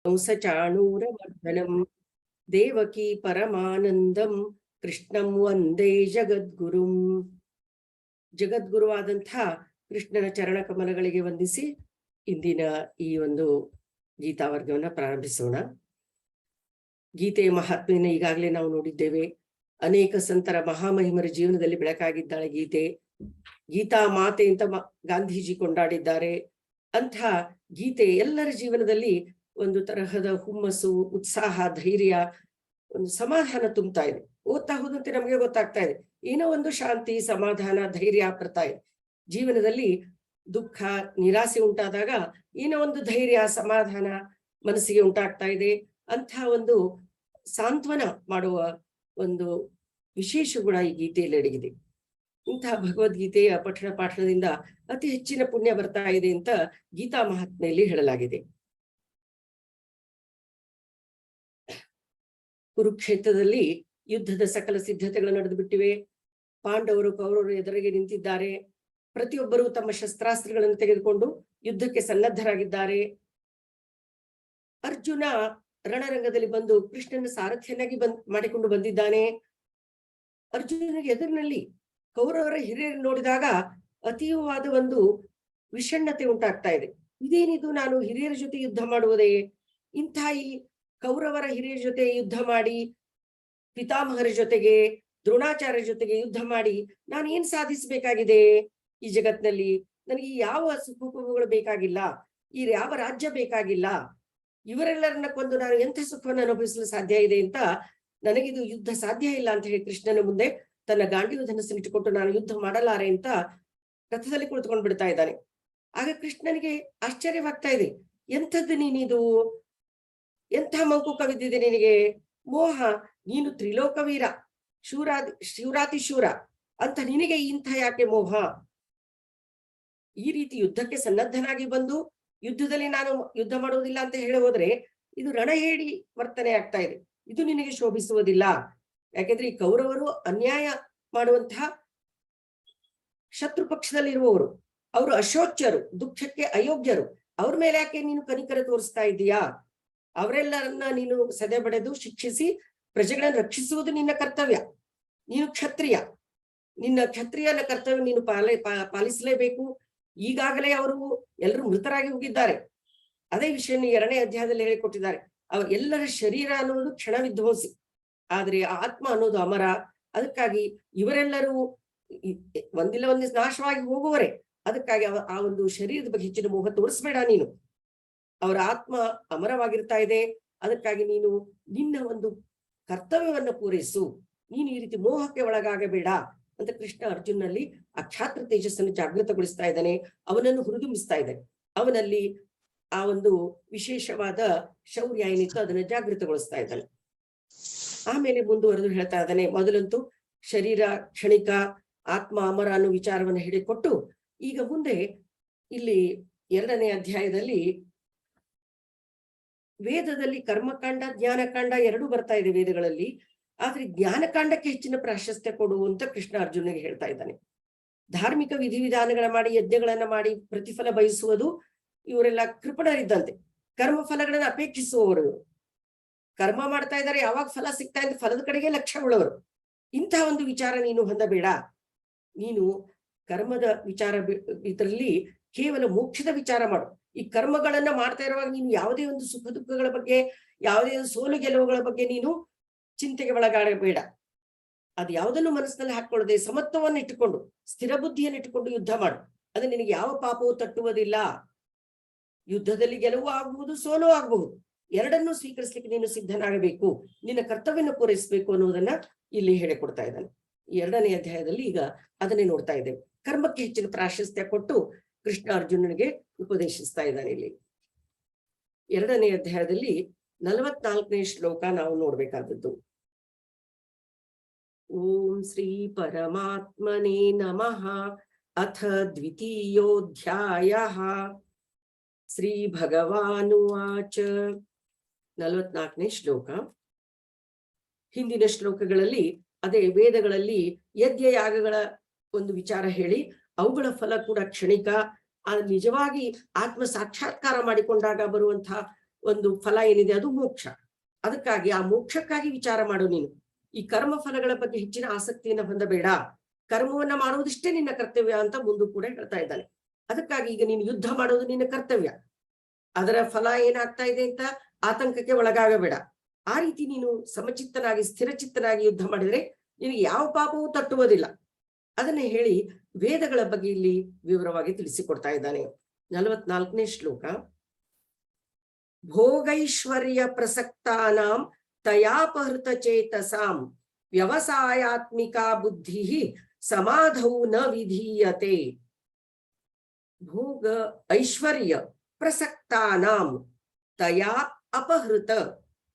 ಕಂಸಚಾಣೂರಮರ್ದನಂ ದೇವಕಿ ಪರಮಾನಂದಂ ಕೃಷ್ಣಂ ವಂದೇ ಜಗದ್ಗುರುಂ. ಜಗದ್ಗುರುವಾದಂಥ ಕೃಷ್ಣನ ಚರಣ ಕಮಲಗಳಿಗೆ ವಂದಿಸಿ ಇಂದಿನ ಈ ಒಂದು ಗೀತಾವರ್ಗವನ್ನ ಪ್ರಾರಂಭಿಸೋಣ. ಗೀತೆಯ ಮಹಾತ್ಮೆಯನ್ನು ಈಗಾಗಲೇ ನಾವು ನೋಡಿದ್ದೇವೆ. ಅನೇಕ ಸಂತರ ಮಹಾಮಹಿಮರ ಜೀವನದಲ್ಲಿ ಬೆಳಕಾಗಿದ್ದಾಳೆ ಗೀತೆ. ಗೀತಾ ಮಾತೆ ಅಂತ ಗಾಂಧೀಜಿ ಕೊಂಡಾಡಿದ್ದಾರೆ. ಅಂಥ ಗೀತೆ ಎಲ್ಲರ ಜೀವನದಲ್ಲಿ ಒಂದು ತರಹದ ಹುಮ್ಮಸ್ಸು, ಉತ್ಸಾಹ, ಧೈರ್ಯ, ಒಂದು ಸಮಾಧಾನ ತುಂಬ್ತಾ ಇದೆ. ಓದ್ತಾ ಹೋದಂತೆ ನಮಗೆ ಗೊತ್ತಾಗ್ತಾ ಇದೆ, ಏನೋ ಒಂದು ಶಾಂತಿ, ಸಮಾಧಾನ, ಧೈರ್ಯ ಬರ್ತಾ ಇದೆ. ಜೀವನದಲ್ಲಿ ದುಃಖ, ನಿರಾಸೆ ಉಂಟಾದಾಗ ಏನೋ ಒಂದು ಧೈರ್ಯ, ಸಮಾಧಾನ ಮನಸ್ಸಿಗೆ ಉಂಟಾಗ್ತಾ ಇದೆ. ಅಂಥ ಒಂದು ಸಾಂತ್ವನ ಮಾಡುವ ಒಂದು ವಿಶೇಷ ಗುಣ ಈ ಗೀತೆಯಲ್ಲಿ ಅಡಗಿದೆ. ಇಂತಹ ಭಗವದ್ಗೀತೆಯ ಪಠಣ ಪಾಠದಿಂದ ಅತಿ ಹೆಚ್ಚಿನ ಪುಣ್ಯ ಬರ್ತಾ ಇದೆ ಅಂತ ಗೀತಾ ಮಹಾತ್ಮೆಯಲ್ಲಿ ಹೇಳಲಾಗಿದೆ. ಕುರುಕ್ಷೇತ್ರದಲ್ಲಿ ಯುದ್ಧದ ಸಕಲ ಸಿದ್ಧತೆಗಳು ನಡೆದು ಬಿಟ್ಟಿವೆ. ಪಾಂಡವರು ಕೌರವರು ಎದುರಿಗೆ ನಿಂತಿದ್ದಾರೆ. ಪ್ರತಿಯೊಬ್ಬರೂ ತಮ್ಮ ಶಸ್ತ್ರಾಸ್ತ್ರಗಳನ್ನು ತೆಗೆದುಕೊಂಡು ಯುದ್ಧಕ್ಕೆ ಸನ್ನದ್ಧರಾಗಿದ್ದಾರೆ. ಅರ್ಜುನ ರಣರಂಗದಲ್ಲಿ ಬಂದು ಕೃಷ್ಣನ ಸಾರಥಿಯನ್ನಾಗಿ ಮಾಡಿಕೊಂಡು ಬಂದಿದ್ದಾನೆ. ಅರ್ಜುನನಿಗೆ ಎದುರಿನಲ್ಲಿ ಕೌರವರ ಹಿರಿಯರು ನೋಡಿದಾಗ ಅತೀವವಾದ ಒಂದು ವಿಷಣ್ಣತೆ ಉಂಟಾಗ್ತಾ ಇದೆ. ಇದೇನಿದು, ನಾನು ಹಿರಿಯರ ಜೊತೆ ಯುದ್ಧ ಮಾಡುವುದೇ? ಇಂಥ ಈ ಕೌರವರ ಹಿರಿಯರ ಜೊತೆ ಯುದ್ಧ ಮಾಡಿ, ಪಿತಾಮಹರ ಜೊತೆಗೆ, ದ್ರೋಣಾಚಾರ್ಯರ ಜೊತೆಗೆ ಯುದ್ಧ ಮಾಡಿ ನಾನು ಏನ್ ಸಾಧಿಸಬೇಕಾಗಿದೆ ಈ ಜಗತ್ನಲ್ಲಿ? ನನಗೆ ಯಾವ ಸುಖೋಪಭೋಗಗಳು ಬೇಕಾಗಿಲ್ಲ, ಈ ಯಾವ ರಾಜ್ಯ ಬೇಕಾಗಿಲ್ಲ. ಇವರೆಲ್ಲರನ್ನ ಕೊಂದು ನಾನು ಎಂಥ ಸುಖವನ್ನು ಅನುಭವಿಸಲು ಸಾಧ್ಯ ಇದೆ ಅಂತ, ನನಗಿದು ಯುದ್ಧ ಸಾಧ್ಯ ಇಲ್ಲ ಅಂತ ಹೇಳಿ ಕೃಷ್ಣನ ಮುಂದೆ ತನ್ನ ಗಾಂಡೀವ ಧನಸ್ಸನ್ನು ಇಟ್ಟುಕೊಟ್ಟು ನಾನು ಯುದ್ಧ ಮಾಡಲಾರೆ ಅಂತ ರಥದಲ್ಲಿ ಕುಳಿತುಕೊಂಡು ಬಿಡ್ತಾ ಇದ್ದಾನೆ. ಆಗ ಕೃಷ್ಣನಿಗೆ ಆಶ್ಚರ್ಯವಾಗ್ತಾ ಇದೆ. ಎಂಥದ್ದು ನೀನಿದು, ಎಂಥ ಮಂಕುಕ ಬಿದ್ದಿದೆ ನಿನಗೆ, ಮೋಹ, ನೀನು ತ್ರಿಲೋಕವೀರ, ಶಿವರಾತಿ ಶೂರ ಅಂತ ನಿನಗೆ ಇಂಥ ಯಾಕೆ ಮೋಹ? ಈ ರೀತಿ ಯುದ್ಧಕ್ಕೆ ಸನ್ನದ್ಧನಾಗಿ ಬಂದು ಯುದ್ಧದಲ್ಲಿ ನಾನು ಯುದ್ಧ ಮಾಡುವುದಿಲ್ಲ ಅಂತ ಹೇಳಿ ಹೋದ್ರೆ ಇದು ರಣಹೇಡಿ ವರ್ತನೆ ಆಗ್ತಾ ಇದೆ. ಇದು ನಿನಗೆ ಶೋಭಿಸುವುದಿಲ್ಲ. ಯಾಕೆಂದ್ರೆ ಈ ಕೌರವರು ಅನ್ಯಾಯ ಮಾಡುವಂತಹ ಶತ್ರು ಪಕ್ಷದಲ್ಲಿರುವವರು, ಅವರು ಅಶೋಚ್ಯರು, ದುಃಖಕ್ಕೆ ಅಯೋಗ್ಯರು. ಅವ್ರ ಮೇಲೆ ಯಾಕೆ ನೀನು ಕನಿಕರ ತೋರಿಸ್ತಾ ಇದ್ದೀಯಾ? ಅವರೆಲ್ಲರನ್ನ ನೀನು ಸದೆ ಬಡೆದು ಶಿಕ್ಷಿಸಿ ಪ್ರಜೆಗಳನ್ನು ರಕ್ಷಿಸುವುದು ನಿನ್ನ ಕರ್ತವ್ಯ. ನೀನು ಕ್ಷತ್ರಿಯ, ನಿನ್ನ ಕ್ಷತ್ರಿಯನ ಕರ್ತವ್ಯ ನೀನು ಪಾಲಿಸಲೇಬೇಕು. ಈಗಾಗಲೇ ಅವರು ಎಲ್ಲರೂ ಮೃತರಾಗಿ ಹೋಗಿದ್ದಾರೆ. ಅದೇ ವಿಷಯ 2ನೇ ಅಧ್ಯಾಯದಲ್ಲಿ ಹೇಳಿಕೊಟ್ಟಿದ್ದಾರೆ. ಎಲ್ಲರ ಶರೀರ ಅನ್ನೋದು ಕ್ಷಣ ವಿಧ್ವಂಸಿ, ಆದ್ರೆ ಆತ್ಮ ಅನ್ನೋದು ಅಮರ. ಅದಕ್ಕಾಗಿ ಇವರೆಲ್ಲರೂ ಒಂದಿಲ್ಲ ಒಂದು ನಾಶವಾಗಿ ಹೋಗುವರೆ. ಅದಕ್ಕಾಗಿ ಆ ಒಂದು ಶರೀರದ ಬಗ್ಗೆ ಹೆಚ್ಚಿನ ಮೋಹ ತೋರಿಸ್ಬೇಡ ನೀನು. ಅವರ ಆತ್ಮ ಅಮರವಾಗಿರ್ತಾ ಇದೆ. ಅದಕ್ಕಾಗಿ ನೀನು ನಿನ್ನ ಒಂದು ಕರ್ತವ್ಯವನ್ನ ಪೂರೈಸು. ನೀನು ಈ ರೀತಿ ಮೋಹಕ್ಕೆ ಒಳಗಾಗಬೇಡ ಅಂತ ಕೃಷ್ಣ ಅರ್ಜುನಲ್ಲಿ ಆ ಕ್ಷಾತ್ರ ತೇಜಸ್ಸನ್ನು ಜಾಗೃತಗೊಳಿಸ್ತಾ ಇದ್ದಾನೆ. ಅವನನ್ನು ಹುರಿದುಂಬಿಸ್ತಾ ಇದ್ದಾನೆ. ಅವನಲ್ಲಿ ಆ ಒಂದು ವಿಶೇಷವಾದ ಶೌರ್ಯ ಏನಿತ್ತು ಅದನ್ನ ಜಾಗೃತಗೊಳಿಸ್ತಾ ಇದ್ದಾನೆ. ಆಮೇಲೆ ಮುಂದುವರೆದು ಹೇಳ್ತಾ ಇದ್ದಾನೆ, ಮೊದಲಂತೂ ಶರೀರ ಕ್ಷಣಿಕ, ಆತ್ಮ ಅಮರ ಅನ್ನೋ ವಿಚಾರವನ್ನು ಹೇಳಿಕೊಟ್ಟು ಈಗ ಮುಂದೆ ಇಲ್ಲಿ 2ನೇ ಅಧ್ಯಾಯದಲ್ಲಿ ವೇದದಲ್ಲಿ ಕರ್ಮಕಾಂಡ, ಜ್ಞಾನಕಾಂಡ ಎರಡೂ ಬರ್ತಾ ಇದೆ ವೇದಗಳಲ್ಲಿ. ಆದ್ರೆ ಜ್ಞಾನಕಾಂಡಕ್ಕೆ ಹೆಚ್ಚಿನ ಪ್ರಾಶಸ್ತ್ಯ ಕೊಡುವಂತ ಕೃಷ್ಣ ಅರ್ಜುನಿಗೆ ಹೇಳ್ತಾ ಇದ್ದಾನೆ. ಧಾರ್ಮಿಕ ವಿಧಿವಿಧಾನಗಳ ಮಾಡಿ, ಯಜ್ಞಗಳನ್ನ ಮಾಡಿ ಪ್ರತಿಫಲ ಬಯಸುವುದು ಇವರೆಲ್ಲ ಕೃಪಣರಿದ್ದಂತೆ. ಕರ್ಮ ಫಲಗಳನ್ನ ಅಪೇಕ್ಷಿಸುವವರು, ಕರ್ಮ ಮಾಡ್ತಾ ಇದ್ದಾರೆ, ಯಾವಾಗ ಫಲ ಸಿಗ್ತಾ ಇದ್ರೆ ಫಲದ ಕಡೆಗೆ ಲಕ್ಷ್ಯ ಉಳ್ಳವರು. ಇಂತಹ ಒಂದು ವಿಚಾರ ನೀನು ಹೊಂದಬೇಡ. ನೀನು ಕರ್ಮದ ವಿಚಾರ ಇದರಲ್ಲಿ ಕೇವಲ ಮೋಕ್ಷದ ವಿಚಾರ ಮಾಡು. ಈ ಕರ್ಮಗಳನ್ನ ಮಾಡ್ತಾ ಇರುವಾಗ ನೀನು ಯಾವುದೇ ಒಂದು ಸುಖ ದುಃಖಗಳ ಬಗ್ಗೆ, ಯಾವುದೇ ಒಂದು ಸೋಲು ಗೆಲುವುಗಳ ಬಗ್ಗೆ ನೀನು ಚಿಂತೆಗೆ ಒಳಗಾಡಬೇಡ. ಅದು ಯಾವುದನ್ನು ಮನಸ್ಸಿನಲ್ಲಿ ಹಾಕೊಳ್ಳದೆ ಸಮತ್ವವನ್ನು ಇಟ್ಟುಕೊಂಡು, ಸ್ಥಿರ ಬುದ್ಧಿಯನ್ನು ಇಟ್ಟುಕೊಂಡು ಯುದ್ಧ ಮಾಡು. ಅದು ನಿನಗೆ ಯಾವ ಪಾಪವೂ ತಟ್ಟುವುದಿಲ್ಲ. ಯುದ್ಧದಲ್ಲಿ ಗೆಲುವು ಆಗಬಹುದು, ಸೋಲು ಆಗಬಹುದು. ಎರಡನ್ನೂ ಸ್ವೀಕರಿಸಲಿಕ್ಕೆ ನೀನು ಸಿದ್ಧನಾಗಬೇಕು, ನಿನ್ನ ಕರ್ತವ್ಯವನ್ನು ಪೂರೈಸಬೇಕು ಅನ್ನೋದನ್ನ ಇಲ್ಲಿ ಹೇಳಿಕೊಡ್ತಾ ಇದ್ದಾನೆ. ಈ 2ನೇ ಅಧ್ಯಾಯದಲ್ಲಿ ಈಗ ಅದನ್ನೇ ನೋಡ್ತಾ ಇದ್ದೇವೆ. ಕರ್ಮಕ್ಕೆ ಹೆಚ್ಚಿನ ಪ್ರಾಶಸ್ತ್ಯ ಕೊಟ್ಟು ಕೃಷ್ಣ ಅರ್ಜುನನಿಗೆ ಉಪದೇಶಿಸ್ತಾ ಇದ್ದಾನೆ. ಇಲ್ಲಿ 2ನೇ ಅಧ್ಯಾಯದಲ್ಲಿ 44ನೇ ಶ್ಲೋಕ ನಾವು ನೋಡ್ಬೇಕಾದದ್ದು. ಓಂ ಶ್ರೀ ಪರಮಾತ್ಮನೇ ನಮಃ. ಅಥ ದ್ವಿತೀಯೋಧ್ಯಾಯ. ಶ್ರೀ ಭಗವಾನುವಾಚ. 44ನೇ ಶ್ಲೋಕ. ಹಿಂದಿನ ಶ್ಲೋಕಗಳಲ್ಲಿ ಅದೇ ವೇದಗಳಲ್ಲಿ ಯಜ್ಞ ಯಾಗಗಳ ಒಂದು ವಿಚಾರ ಹೇಳಿ ಅವುಗಳ ಫಲ ಕೂಡ ಕ್ಷಣಿಕ, ನಿಜವಾಗಿ ಆತ್ಮ ಸಾಕ್ಷಾತ್ಕಾರ ಮಾಡಿಕೊಂಡಾಗ ಬರುವಂತಹ ಒಂದು ಫಲ ಏನಿದೆ ಅದು ಮೋಕ್ಷ. ಅದಕ್ಕಾಗಿ ಆ ಮೋಕ್ಷಕ್ಕಾಗಿ ವಿಚಾರ ಮಾಡು ನೀನು. ಈ ಕರ್ಮ ಫಲಗಳ ಬಗ್ಗೆ ಹೆಚ್ಚಿನ ಆಸಕ್ತಿಯನ್ನು ಹೊಂದಬೇಡ. ಕರ್ಮವನ್ನ ಮಾಡುವುದಿಷ್ಟೇ ನಿನ್ನ ಕರ್ತವ್ಯ ಅಂತ ಮುಂದೂ ಕೂಡ ಹೇಳ್ತಾ ಇದ್ದಾನೆ. ಅದಕ್ಕಾಗಿ ಈಗ ನೀನು ಯುದ್ಧ ಮಾಡೋದು ನಿನ್ನ ಕರ್ತವ್ಯ. ಅದರ ಫಲ ಏನಾಗ್ತಾ ಇದೆ ಅಂತ ಆತಂಕಕ್ಕೆ ಒಳಗಾಗಬೇಡ. ಆ ರೀತಿ ನೀನು ಸಮಚಿತ್ತನಾಗಿ ಸ್ಥಿರಚಿತ್ತನಾಗಿ ಯುದ್ಧ ಮಾಡಿದ್ರೆ ನಿನಗೆ ಯಾವ ಪಾಪವೂ ತಟ್ಟುವುದಿಲ್ಲ. ಅದನ್ನೇ ಹೇಳಿ ವೇದಗಳ ಬಗ್ಗೆ ಇಲ್ಲಿ ವಿವರವಾಗಿ ತಿಳಿಸಿಕೊಡ್ತಾ ಇದ್ದಾನೆ. 44ನೇ ಶ್ಲೋಕ. ಭೋಗೈಶ್ವರ್ಯ ಪ್ರಸಕ್ತಾನಾಂ ತಯಾಪಹೃತ ಚೇತಸಾಂ ವ್ಯವಸಾಯಾತ್ಮಿಕಾ ಬುದ್ಧಿ ಸಮಾಧೌ ನ ವಿಧೀಯತೆ. ಭೋಗ ಐಶ್ವರ್ಯ ಪ್ರಸಕ್ತಾನಾಂ ತಯಾ ಅಪಹೃತ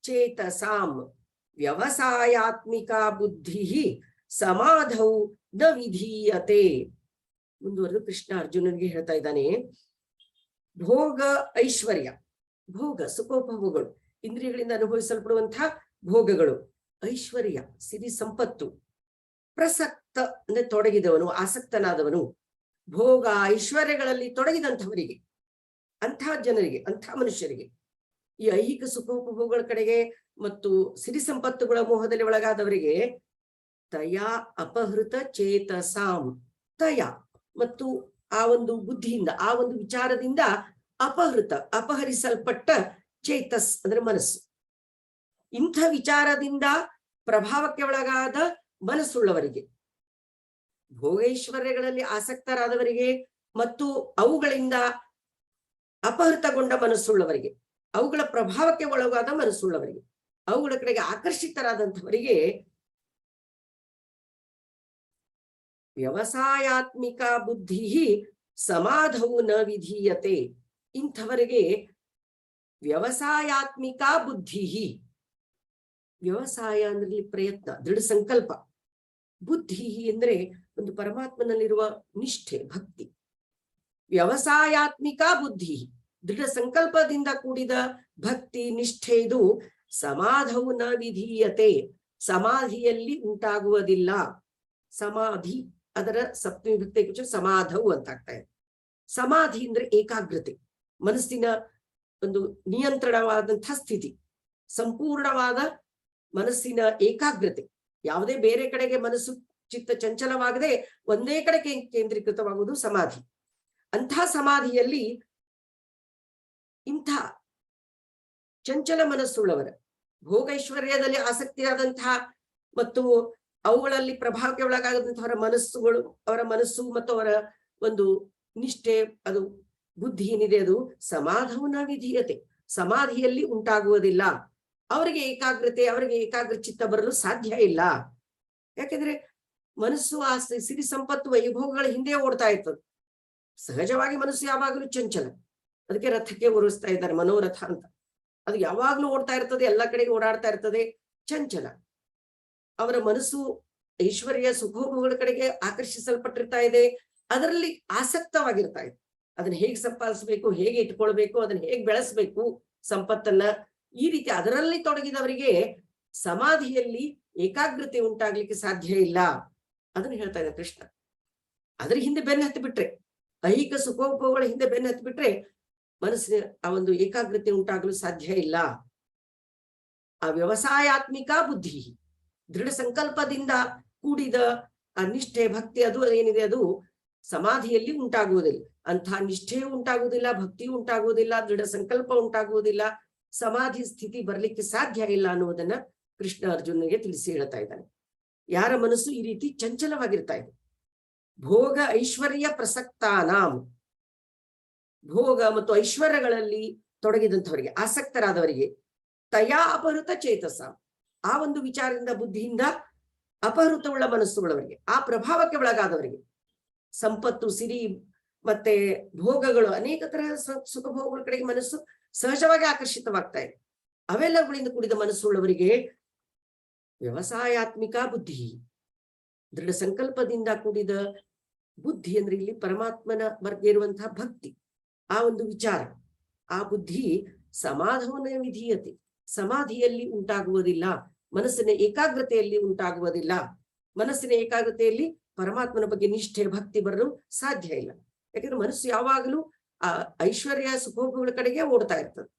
ಚೇತಸಾಂ ವ್ಯವಸಾಯಾತ್ಮಿಕಾ ಬುದ್ಧಿ ಸಮಾಧೌ ನ ವಿಧೀಯತೆ. ಮುಂದುವರೆದು ಕೃಷ್ಣ ಅರ್ಜುನನಿಗೆ ಹೇಳ್ತಾ ಇದ್ದಾನೆ, ಭೋಗ ಐಶ್ವರ್ಯ, ಭೋಗ ಸುಖೋಪಭೋಗಗಳು, ಇಂದ್ರಿಯಗಳಿಂದ ಅನುಭವಿಸಲ್ಪಡುವಂತಹ ಭೋಗಗಳು, ಐಶ್ವರ್ಯ ಸಿರಿ ಸಂಪತ್ತು, ಪ್ರಸಕ್ತ ಅಂದ್ರೆ ತೊಡಗಿದವನು, ಆಸಕ್ತನಾದವನು, ಭೋಗ ಐಶ್ವರ್ಯಗಳಲ್ಲಿ ತೊಡಗಿದಂಥವರಿಗೆ, ಅಂಥ ಜನರಿಗೆ, ಅಂಥ ಮನುಷ್ಯರಿಗೆ, ಈ ಐಹಿಕ ಸುಖೋಪಭೋಗಗಳ ಕಡೆಗೆ ಮತ್ತು ಸಿರಿ ಸಂಪತ್ತುಗಳ ಮೋಹದಲ್ಲಿ ಒಳಗಾದವರಿಗೆ ತಯಾ ಅಪಹೃತ ಚೇತಸಾಂ, ತಯ ಮತ್ತು ಆ ಒಂದು ಬುದ್ಧಿಯಿಂದ, ಆ ಒಂದು ವಿಚಾರದಿಂದ ಅಪಹೃತ ಅಪಹರಿಸಲ್ಪಟ್ಟ ಚೇತಸ್ ಅಂದ್ರೆ ಮನಸ್ಸು, ಇಂಥ ವಿಚಾರದಿಂದ ಪ್ರಭಾವಕ್ಕೆ ಒಳಗಾದ ಮನಸ್ಸುಳ್ಳವರಿಗೆ, ಭೋಗೈಶ್ವರ್ಯಗಳಲ್ಲಿ ಆಸಕ್ತರಾದವರಿಗೆ ಮತ್ತು ಅವುಗಳಿಂದ ಅಪಹೃತಗೊಂಡ ಮನಸ್ಸುಳ್ಳವರಿಗೆ, ಅವುಗಳ ಪ್ರಭಾವಕ್ಕೆ ಒಳಗಾದ ಮನಸ್ಸುಳ್ಳವರಿಗೆ, ಅವುಗಳ ಕಡೆಗೆ ಆಕರ್ಷಿತರಾದಂಥವರಿಗೆ ವ್ಯವಸಾಯಾತ್ಮಿಕ ಬುದ್ಧಿ ಸಮಾಧೌ ನ ವಿಧೀಯತೆ. ಇಂಥವರಿಗೆ ವ್ಯವಸಾಯಾತ್ಮಿಕ ಬುದ್ಧಿ, ವ್ಯವಸಾಯ ಅಂದ್ರೆ ಪ್ರಯತ್ನ, ದೃಢ ಸಂಕಲ್ಪ, ಬುದ್ಧಿ ಅಂದ್ರೆ ಒಂದು ಪರಮಾತ್ಮನಲ್ಲಿರುವ ನಿಷ್ಠೆ, ಭಕ್ತಿ. ವ್ಯವಸಾಯಾತ್ಮಿಕ ಬುದ್ಧಿ, ದೃಢ ಸಂಕಲ್ಪದಿಂದ ಕೂಡಿದ ಭಕ್ತಿ ನಿಷ್ಠೆ, ಇದು ಸಮಾಧೌ ನ ವಿಧೀಯತೆ, ಸಮಾಧಿಯಲ್ಲಿ ಉಂಟಾಗುವುದಿಲ್ಲ. ಸಮಾಧಿ ಅದರ ಸಪ್ತಮಿ ವಿಭಕ್ತಿ ಸಮಾಧೌ ಅಂತ ಆಗ್ತಾ ಇದೆ. ಸಮಾಧಿ ಅಂದ್ರೆ ಏಕಾಗ್ರತೆ, ಮನಸ್ಸಿನ ಒಂದು ನಿಯಂತ್ರಣವಾದಂತಹ ಸ್ಥಿತಿ, ಸಂಪೂರ್ಣವಾದ ಮನಸ್ಸಿನ ಏಕಾಗ್ರತೆ, ಯಾವುದೇ ಬೇರೆ ಕಡೆಗೆ ಮನಸ್ಸು ಚಿತ್ತ ಚಂಚಲವಾಗದೆ ಒಂದೇ ಕಡೆ ಕೇಂದ್ರೀಕೃತವಾಗುವುದು ಸಮಾಧಿ. ಅಂಥ ಸಮಾಧಿಯಲ್ಲಿ ಇಂಥ ಚಂಚಲ ಮನಸ್ಸುಳ್ಳವರ, ಭೋಗೈಶ್ವರ್ಯದಲ್ಲಿ ಆಸಕ್ತಿಯಾದಂತಹ ಮತ್ತು ಅವುಗಳಲ್ಲಿ ಪ್ರಭಾವಕ್ಕೆ ಒಳಗಾದಂತಹವರ ಮನಸ್ಸುಗಳು, ಅವರ ಮನಸ್ಸು ಮತ್ತು ಅವರ ಒಂದು ನಿಷ್ಠೆ, ಅದು ಬುದ್ಧಿ ಏನಿದೆ ಅದು ಸಮಾಧವನ ವಿಧೀಯತೆ, ಸಮಾಧಿಯಲ್ಲಿ ಉಂಟಾಗುವುದಿಲ್ಲ. ಅವರಿಗೆ ಏಕಾಗ್ರತೆ, ಅವರಿಗೆ ಏಕಾಗ್ರ ಚಿತ್ತ ಬರಲು ಸಾಧ್ಯ ಇಲ್ಲ. ಯಾಕೆಂದ್ರೆ ಮನಸ್ಸು ಆ ಸಿರಿ ಸಂಪತ್ತು ವೈಭೋಗಗಳ ಹಿಂದೆ ಓಡ್ತಾ ಇರ್ತದೆ. ಸಹಜವಾಗಿ ಮನಸ್ಸು ಯಾವಾಗಲೂ ಚಂಚಲ, ಅದಕ್ಕೆ ರಥಕ್ಕೆ ಓಡಿಸ್ತಾ ಇದ್ದಾರೆ ಮನೋರಥ ಅಂತ. ಅದು ಯಾವಾಗ್ಲೂ ಓಡ್ತಾ ಇರ್ತದೆ, ಎಲ್ಲ ಕಡೆಗೆ ಓಡಾಡ್ತಾ ಇರ್ತದೆ, ಚಂಚಲ. ಅವರ ಮನಸ್ಸು ಐಶ್ವರ್ಯ ಸುಖೋಭೋಗಗಳ ಕಡೆಗೆ ಆಕರ್ಷಿಸಲ್ಪಟ್ಟಿರ್ತಾ ಇದೆ, ಅದರಲ್ಲಿ ಆಸಕ್ತವಾಗಿರ್ತಾ ಇದೆ. ಅದನ್ನ ಹೇಗೆ ಸಂಪಾದಿಸಬೇಕು, ಹೇಗೆ ಇಟ್ಕೊಳ್ಬೇಕು, ಅದನ್ನ ಹೇಗೆ ಬೆಳೆಸ್ಬೇಕು ಸಂಪತ್ತನ್ನ, ಈ ರೀತಿ ಅದರಲ್ಲಿ ತೊಡಗಿದವರಿಗೆ ಸಮಾಧಿಯಲ್ಲಿ ಏಕಾಗ್ರತೆ ಉಂಟಾಗ್ಲಿಕ್ಕೆ ಸಾಧ್ಯ ಇಲ್ಲ. ಅದನ್ನ ಹೇಳ್ತಾ ಇದ್ದ ಕೃಷ್ಣ. ಅದ್ರ ಹಿಂದೆ ಬೆನ್ನು ಹತ್ತಿ ಬಿಟ್ರೆ, ಐಹಿಕ ಸುಖೋಪಭೋಗಗಳ ಹಿಂದೆ ಬೆನ್ನು ಹತ್ತಿ ಬಿಟ್ರೆ ಮನಸ್ಸಿನ ಆ ಒಂದು ಏಕಾಗ್ರತೆ ಉಂಟಾಗಲು ಸಾಧ್ಯ ಇಲ್ಲ. ಆ ವ್ಯವಸಾಯಾತ್ಮಿಕ ಬುದ್ಧಿ, ದೃಢ ಸಂಕಲ್ಪದಿಂದ ಕೂಡಿದ ಆ ನಿಷ್ಠೆ, ಭಕ್ತಿ, ಅದು ಏನಿದೆ ಅದು ಸಮಾಧಿಯಲ್ಲಿ ಉಂಟಾಗುವುದಿಲ್ಲ. ಅಂಥ ನಿಷ್ಠೆಯೂ ಉಂಟಾಗುವುದಿಲ್ಲ, ಭಕ್ತಿಯೂ ಉಂಟಾಗುವುದಿಲ್ಲ, ದೃಢ ಸಂಕಲ್ಪ ಉಂಟಾಗುವುದಿಲ್ಲ, ಸಮಾಧಿ ಸ್ಥಿತಿ ಬರ್ಲಿಕ್ಕೆ ಸಾಧ್ಯ ಇಲ್ಲ ಅನ್ನುವುದನ್ನ ಕೃಷ್ಣ ಅರ್ಜುನನಿಗೆ ತಿಳಿಸಿ ಹೇಳ್ತಾ ಇದ್ದಾನೆ. ಯಾರ ಮನಸ್ಸು ಈ ರೀತಿ ಚಂಚಲವಾಗಿರ್ತಾ ಇದೆ, ಭೋಗ ಐಶ್ವರ್ಯ ಪ್ರಸಕ್ತಾನಾಂ, ಭೋಗ ಮತ್ತು ಐಶ್ವರ್ಯಗಳಲ್ಲಿ ತೊಡಗಿದಂಥವರಿಗೆ, ಆಸಕ್ತರಾದವರಿಗೆ, ತಯಾ ಅಪಹೃತ ಚೇತಸ, ಆ ಒಂದು ವಿಚಾರದಿಂದ ಬುದ್ಧಿಯಿಂದ ಅಪಹೃತವುಳ್ಳ ಮನಸ್ಸುಗಳವರಿಗೆ, ಆ ಪ್ರಭಾವಕ್ಕೆ ಒಳಗಾದವರಿಗೆ, ಸಂಪತ್ತು, ಸಿರಿ ಮತ್ತೆ ಭೋಗಗಳು, ಅನೇಕ ತರಹ ಸುಖ ಭೋಗಗಳ ಕಡೆಗೆ ಮನಸ್ಸು ಸಹಜವಾಗಿ ಆಕರ್ಷಿತವಾಗ್ತಾ ಇದೆ. ಅವೆಲ್ಲಗಳಿಂದ ಕೂಡಿದ ಮನಸ್ಸುಳ್ಳವರಿಗೆ ವ್ಯವಸಾಯಾತ್ಮಿಕ ಬುದ್ಧಿ, ದೃಢ ಸಂಕಲ್ಪದಿಂದ ಕೂಡಿದ ಬುದ್ಧಿ ಅಂದ್ರೆ ಇಲ್ಲಿ ಪರಮಾತ್ಮನ ಬಗ್ಗೆ ಇರುವಂತಹ ಭಕ್ತಿ, ಆ ಒಂದು ವಿಚಾರ, ಆ ಬುದ್ಧಿ ಸಮಾಧವನ ವಿಧೀಯತೆ, ಸಮಾಧಿಯಲ್ಲಿ ಉಂಟಾಗುವುದಿಲ್ಲ, ಮನಸ್ಸಿನ ಏಕಾಗ್ರತೆಯಲ್ಲಿ ಉಂಟಾಗುವುದಿಲ್ಲ. ಮನಸ್ಸಿನ ಏಕಾಗ್ರತೆಯಲ್ಲಿ ಪರಮಾತ್ಮನ ಬಗ್ಗೆ ನಿಷ್ಠೆ, ಭಕ್ತಿ ಬರಲು ಸಾಧ್ಯ ಇಲ್ಲ. ಯಾಕಂದ್ರೆ ಮನಸ್ಸು ಯಾವಾಗಲೂ ಆ ಐಶ್ವರ್ಯ ಸುಖೋಭೋಗಗಳ ಕಡೆಗೆ ಓಡ್ತಾ ಇರ್ತದೆ.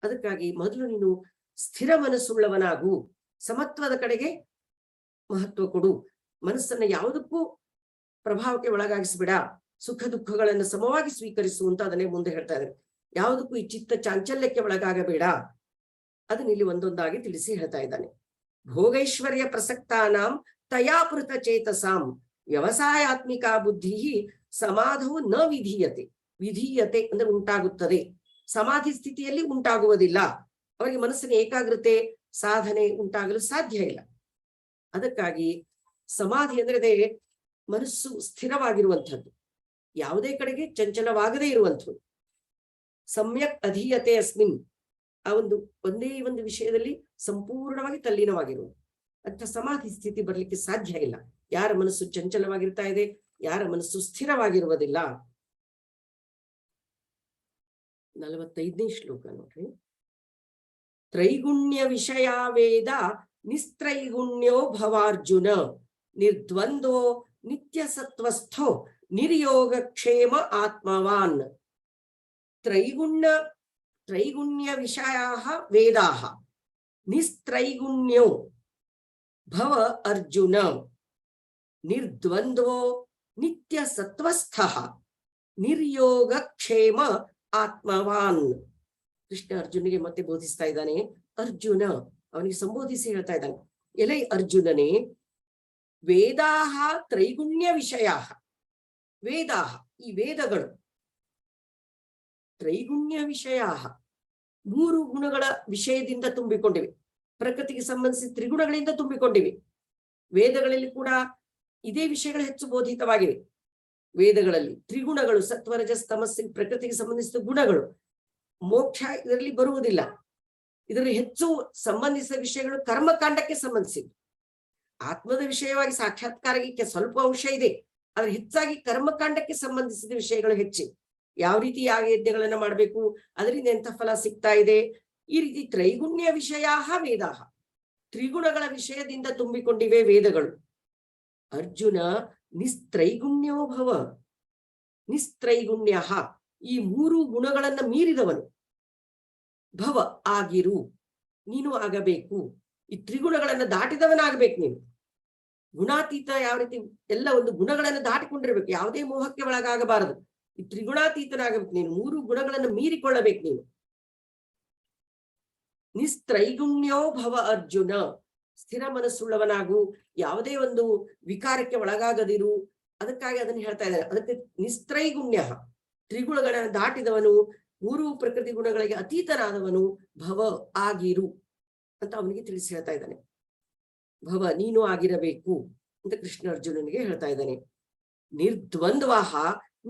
ಅದಕ್ಕಾಗಿ ಮೊದಲು ನೀನು ಸ್ಥಿರ ಮನಸ್ಸುಳ್ಳವನಾಗು, ಸಮತ್ವದ ಕಡೆಗೆ ಮಹತ್ವ ಕೊಡು, ಮನಸ್ಸನ್ನ ಯಾವುದಕ್ಕೂ ಪ್ರಭಾವಕ್ಕೆ ಒಳಗಾಗಿಸ್ಬಿಡ, ಸುಖ ದುಃಖಗಳನ್ನು ಸಮವಾಗಿ ಸ್ವೀಕರಿಸು ಅಂತ ಅದನ್ನೇ ಮುಂದೆ ಹೇಳ್ತಾ ಇದ್ದಾರೆ. ಯಾವುದಕ್ಕೂ ಈ ಚಿತ್ತ ಚಾಂಚಲ್ಯಕ್ಕೆ ಒಳಗಾಗಬೇಡ, ಅದನ್ನ ಇಲ್ಲಿ ಒಂದೊಂದಾಗಿ ತಿಳಿಸಿ ಹೇಳ್ತಾ ಇದ್ದಾನೆ. ಭೋಗೈಶ್ವರ್ಯ ಪ್ರಸಕ್ತಾನಾಂ ತಯಾಪೃತ ಚೇತಸಾಂ ವ್ಯವಸಾಯಾತ್ಮಿಕಾ ಬುದ್ಧಿ ಸಮಾಧವು ನ ವಿಧೀಯತೆ. ವಿಧೀಯತೆ ಅಂದ್ರೆ ಉಂಟಾಗುತ್ತದೆ, ಸಮಾಧಿ ಸ್ಥಿತಿಯಲ್ಲಿ ಉಂಟಾಗುವುದಿಲ್ಲ. ಅವರಿಗೆ ಮನಸ್ಸಿನ ಏಕಾಗ್ರತೆ ಸಾಧನೆ ಉಂಟಾಗಲು ಸಾಧ್ಯ ಇಲ್ಲ. ಅದಕ್ಕಾಗಿ ಸಮಾಧಿ ಅಂದ್ರೆ ಮನಸ್ಸು ಸ್ಥಿರವಾಗಿರುವಂಥದ್ದು, ಯಾವುದೇ ಕಡೆಗೆ ಚಂಚಲವಾಗದೇ ಇರುವಂಥದ್ದು. ಸಮ್ಯಕ್ ಅಧೀಯತೆ ಅಸ್ಮಿನ್, ಆ ಒಂದೇ ಒಂದು ವಿಷಯದಲ್ಲಿ ಸಂಪೂರ್ಣವಾಗಿ ತಲ್ಲೀನವಾಗಿರುವುದು. ಅಂತ ಸಮಾಧಿ ಸ್ಥಿತಿ ಬರ್ಲಿಕ್ಕೆ ಸಾಧ್ಯ ಇಲ್ಲ. ಯಾರ ಮನಸ್ಸು ಚಂಚಲವಾಗಿರ್ತಾ ಇದೆ, ಯಾರ ಮನಸ್ಸು ಸ್ಥಿರವಾಗಿರುವುದಿಲ್ಲ. 45ನೇ ಶ್ಲೋಕ ನೋಡ್ರಿ. ತ್ರೈಗುಣ್ಯ ವಿಷಯ ವೇದ ನಿಸ್ತ್ರೈಗುಣ್ಯೋ ಭವಾರ್ಜುನ ನಿರ್ದ್ವಂದ್ವೋ ನಿತ್ಯ ಸತ್ವಸ್ಥೋ ನಿರ್ಯೋಗ ಕ್ಷೇಮ ಆತ್ಮವಾನ್. ತ್ರೈಗುಣ್ಯ ವಿಷಯಾಃ ವೇದಾಃ ನಿಸ್ತ್ರೈಗುಣ್ಯೋ ಭವ ಅರ್ಜುನ ನಿರ್ದ್ವಂದ್ವೋ ನಿತ್ಯ ಸತ್ವಸ್ಥಃ ನಿರ್ಯೋಗ ಕ್ಷೇಮ ಆತ್ಮವಾನ್. ಕೃಷ್ಣ ಅರ್ಜುನಿಗೆ ಮತ್ತೆ ಬೋಧಿಸ್ತಾ ಇದ್ದಾನೆ. ಅರ್ಜುನ ಅವನಿಗೆ ಸಂಬೋಧಿಸಿ ಹೇಳ್ತಾ ಇದ್ದಾನೆ, ಎಲೈ ಅರ್ಜುನನೇ, ವೇದಾಹ ತ್ರೈಗುಣ್ಯ ವಿಷಯಾಹ. ವೇದಾಹ, ಈ ವೇದಗಳು ತ್ರೈಗುಣ್ಯ ವಿಷಯಾಹ, 3 ಗುಣಗಳ ವಿಷಯದಿಂದ ತುಂಬಿಕೊಂಡಿವೆ. ಪ್ರಕೃತಿಗೆ ಸಂಬಂಧಿಸಿ ತ್ರಿಗುಣಗಳಿಂದ ತುಂಬಿಕೊಂಡಿವೆ. ವೇದಗಳಲ್ಲಿ ಕೂಡ ಇದೇ ವಿಷಯಗಳು ಹೆಚ್ಚು ಬೋಧಿತವಾಗಿವೆ. ವೇದಗಳಲ್ಲಿ ತ್ರಿಗುಣಗಳು, ಸತ್ವರಜಸ್ ತಮಸ್ಸಿನ ಪ್ರಕೃತಿಗೆ ಸಂಬಂಧಿಸಿದ ಗುಣಗಳು. ಮೋಕ್ಷ ಇದರಲ್ಲಿ ಬರುವುದಿಲ್ಲ. ಇದರಲ್ಲಿ ಹೆಚ್ಚು ಸಂಬಂಧಿಸಿದ ವಿಷಯಗಳು ಕರ್ಮಕಾಂಡಕ್ಕೆ ಸಂಬಂಧಿಸಿದ್ದು. ಆತ್ಮದ ವಿಷಯವಾಗಿ ಸಾಕ್ಷಾತ್ಕಾರಕ್ಕೆ ಸ್ವಲ್ಪ ಅಂಶ ಇದೆ, ಆದ್ರೆ ಹೆಚ್ಚಾಗಿ ಕರ್ಮಕಾಂಡಕ್ಕೆ ಸಂಬಂಧಿಸಿದ ವಿಷಯಗಳು ಹೆಚ್ಚು. ಯಾವ ರೀತಿ ಯಜ್ಞಗಳನ್ನ ಮಾಡಬೇಕು, ಅದರಿಂದ ಎಂಥ ಫಲ ಸಿಗ್ತಾ ಇದೆ, ಈ ರೀತಿ ತ್ರೈಗುಣ್ಯ ವಿಷಯಾಹ ವೇದಾಹ, ತ್ರಿಗುಣಗಳ ವಿಷಯದಿಂದ ತುಂಬಿಕೊಂಡಿವೆ ವೇದಗಳು. ಅರ್ಜುನ ನಿಸ್ತ್ರೈಗುಣ್ಯೋ ಭವ. ನಿಸ್ತ್ರೈಗುಣ್ಯ, ಈ 3 ಗುಣಗಳನ್ನ ಮೀರಿದವನು. ಭವ, ಆಗಿರು, ನೀನು ಆಗಬೇಕು. ಈ ತ್ರಿಗುಣಗಳನ್ನ ದಾಟಿದವನಾಗಬೇಕು ನೀನು. ಗುಣಾತೀತ ಯಾವ ರೀತಿ ಎಲ್ಲ ಒಂದು ಗುಣಗಳನ್ನು ದಾಟಿಕೊಂಡಿರ್ಬೇಕು, ಯಾವುದೇ ಮೋಹಕ್ಕೆ ಒಳಗಾಗಬಾರದು. ಈ ತ್ರಿಗುಣಾತೀತನಾಗಬೇಕು ನೀನು, 3 ಗುಣಗಳನ್ನು ಮೀರಿಕೊಳ್ಳಬೇಕು ನೀನು. ನಿಸ್ತ್ರೈಗುಣ್ಯೋ ಭವ ಅರ್ಜುನ, ಸ್ಥಿರ ಮನಸ್ಸುಳ್ಳವನಾಗು, ಯಾವುದೇ ಒಂದು ವಿಕಾರಕ್ಕೆ ಒಳಗಾಗದಿರು. ಅದಕ್ಕಾಗಿ ಅದನ್ನು ಹೇಳ್ತಾ ಇದ್ದಾರೆ. ಅದಕ್ಕೆ ನಿಸ್ತ್ರೈಗುಣ್ಯ, ತ್ರಿಗುಣಗಳನ್ನು ದಾಟಿದವನು, 3 ಪ್ರಕೃತಿ ಗುಣಗಳಿಗೆ ಅತೀತನಾದವನು. ಭವ, ಆಗಿರು ಅಂತ ಅವನಿಗೆ ತಿಳಿಸಿ ಹೇಳ್ತಾ ಇದ್ದಾನೆ. ಭವ, ನೀನು ಆಗಿರಬೇಕು ಅಂತ ಕೃಷ್ಣ ಅರ್ಜುನನಿಗೆ ಹೇಳ್ತಾ ಇದ್ದಾನೆ. ನಿರ್ದ್ವಂದ್ವಾಹ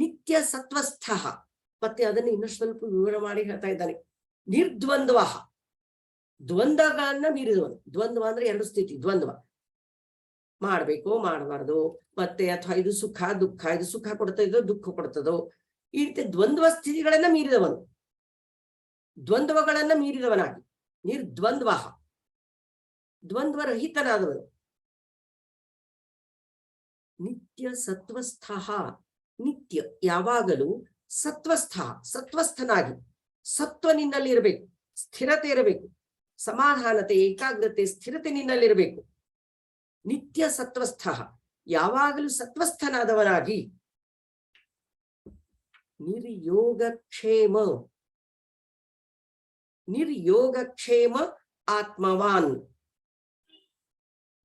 ನಿತ್ಯ ಸತ್ವಸ್ಥ, ಮತ್ತೆ ಅದನ್ನು ಇನ್ನಷ್ಟು ಸ್ವಲ್ಪ ವಿವರ ಮಾಡಿ ಹೇಳ್ತಾ ಇದ್ದಾನೆ. ನಿರ್ದ್ವಂದ್ವಾಹ, ದ್ವಂದ್ವಗಳನ್ನ ಮೀರಿದವನು. ದ್ವಂದ್ವ ಅಂದ್ರೆ 2 ಸ್ಥಿತಿ. ದ್ವಂದ್ವ ಮಾಡ್ಬೇಕು ಮಾಡಬಾರ್ದು, ಮತ್ತೆ ಅಥವಾ ಇದು ಸುಖ ದುಃಖ, ಇದು ಸುಖ ಕೊಡ್ತದೋ ದುಃಖ ಕೊಡ್ತದೋ, ಈ ರೀತಿ ದ್ವಂದ್ವ ಸ್ಥಿತಿಗಳನ್ನ ಮೀರಿದವನು, ದ್ವಂದ್ವಗಳನ್ನ ಮೀರಿದವನಾಗಿ. ನಿರ್ದ್ವಂದ್ವ, ದ್ವಂದ್ವರಹಿತನಾದವನು. ನಿತ್ಯ ಸತ್ವಸ್ಥ, ನಿತ್ಯ ಯಾವಾಗಲೂ ಸತ್ವಸ್ಥ, ಸತ್ವಸ್ಥನಾಗಿ, ಸತ್ವ ನಿನ್ನಲ್ಲಿ ಇರಬೇಕು, ಸ್ಥಿರತೆ ಇರಬೇಕು, ಸಮಾಧಾನತೆ, ಏಕಾಗ್ರತೆ, ಸ್ಥಿರತೆ ನಿನ್ನಲ್ಲಿರಬೇಕು. ನಿತ್ಯ ಸತ್ವಸ್ಥ, ಯಾವಾಗಲೂ ಸತ್ವಸ್ಥನಾದವನಾಗಿ. ನಿರ್ಯೋಗಕ್ಷೇಮ, ನಿರ್ಯೋಗಕ್ಷೇಮ ಆತ್ಮವಾನ್.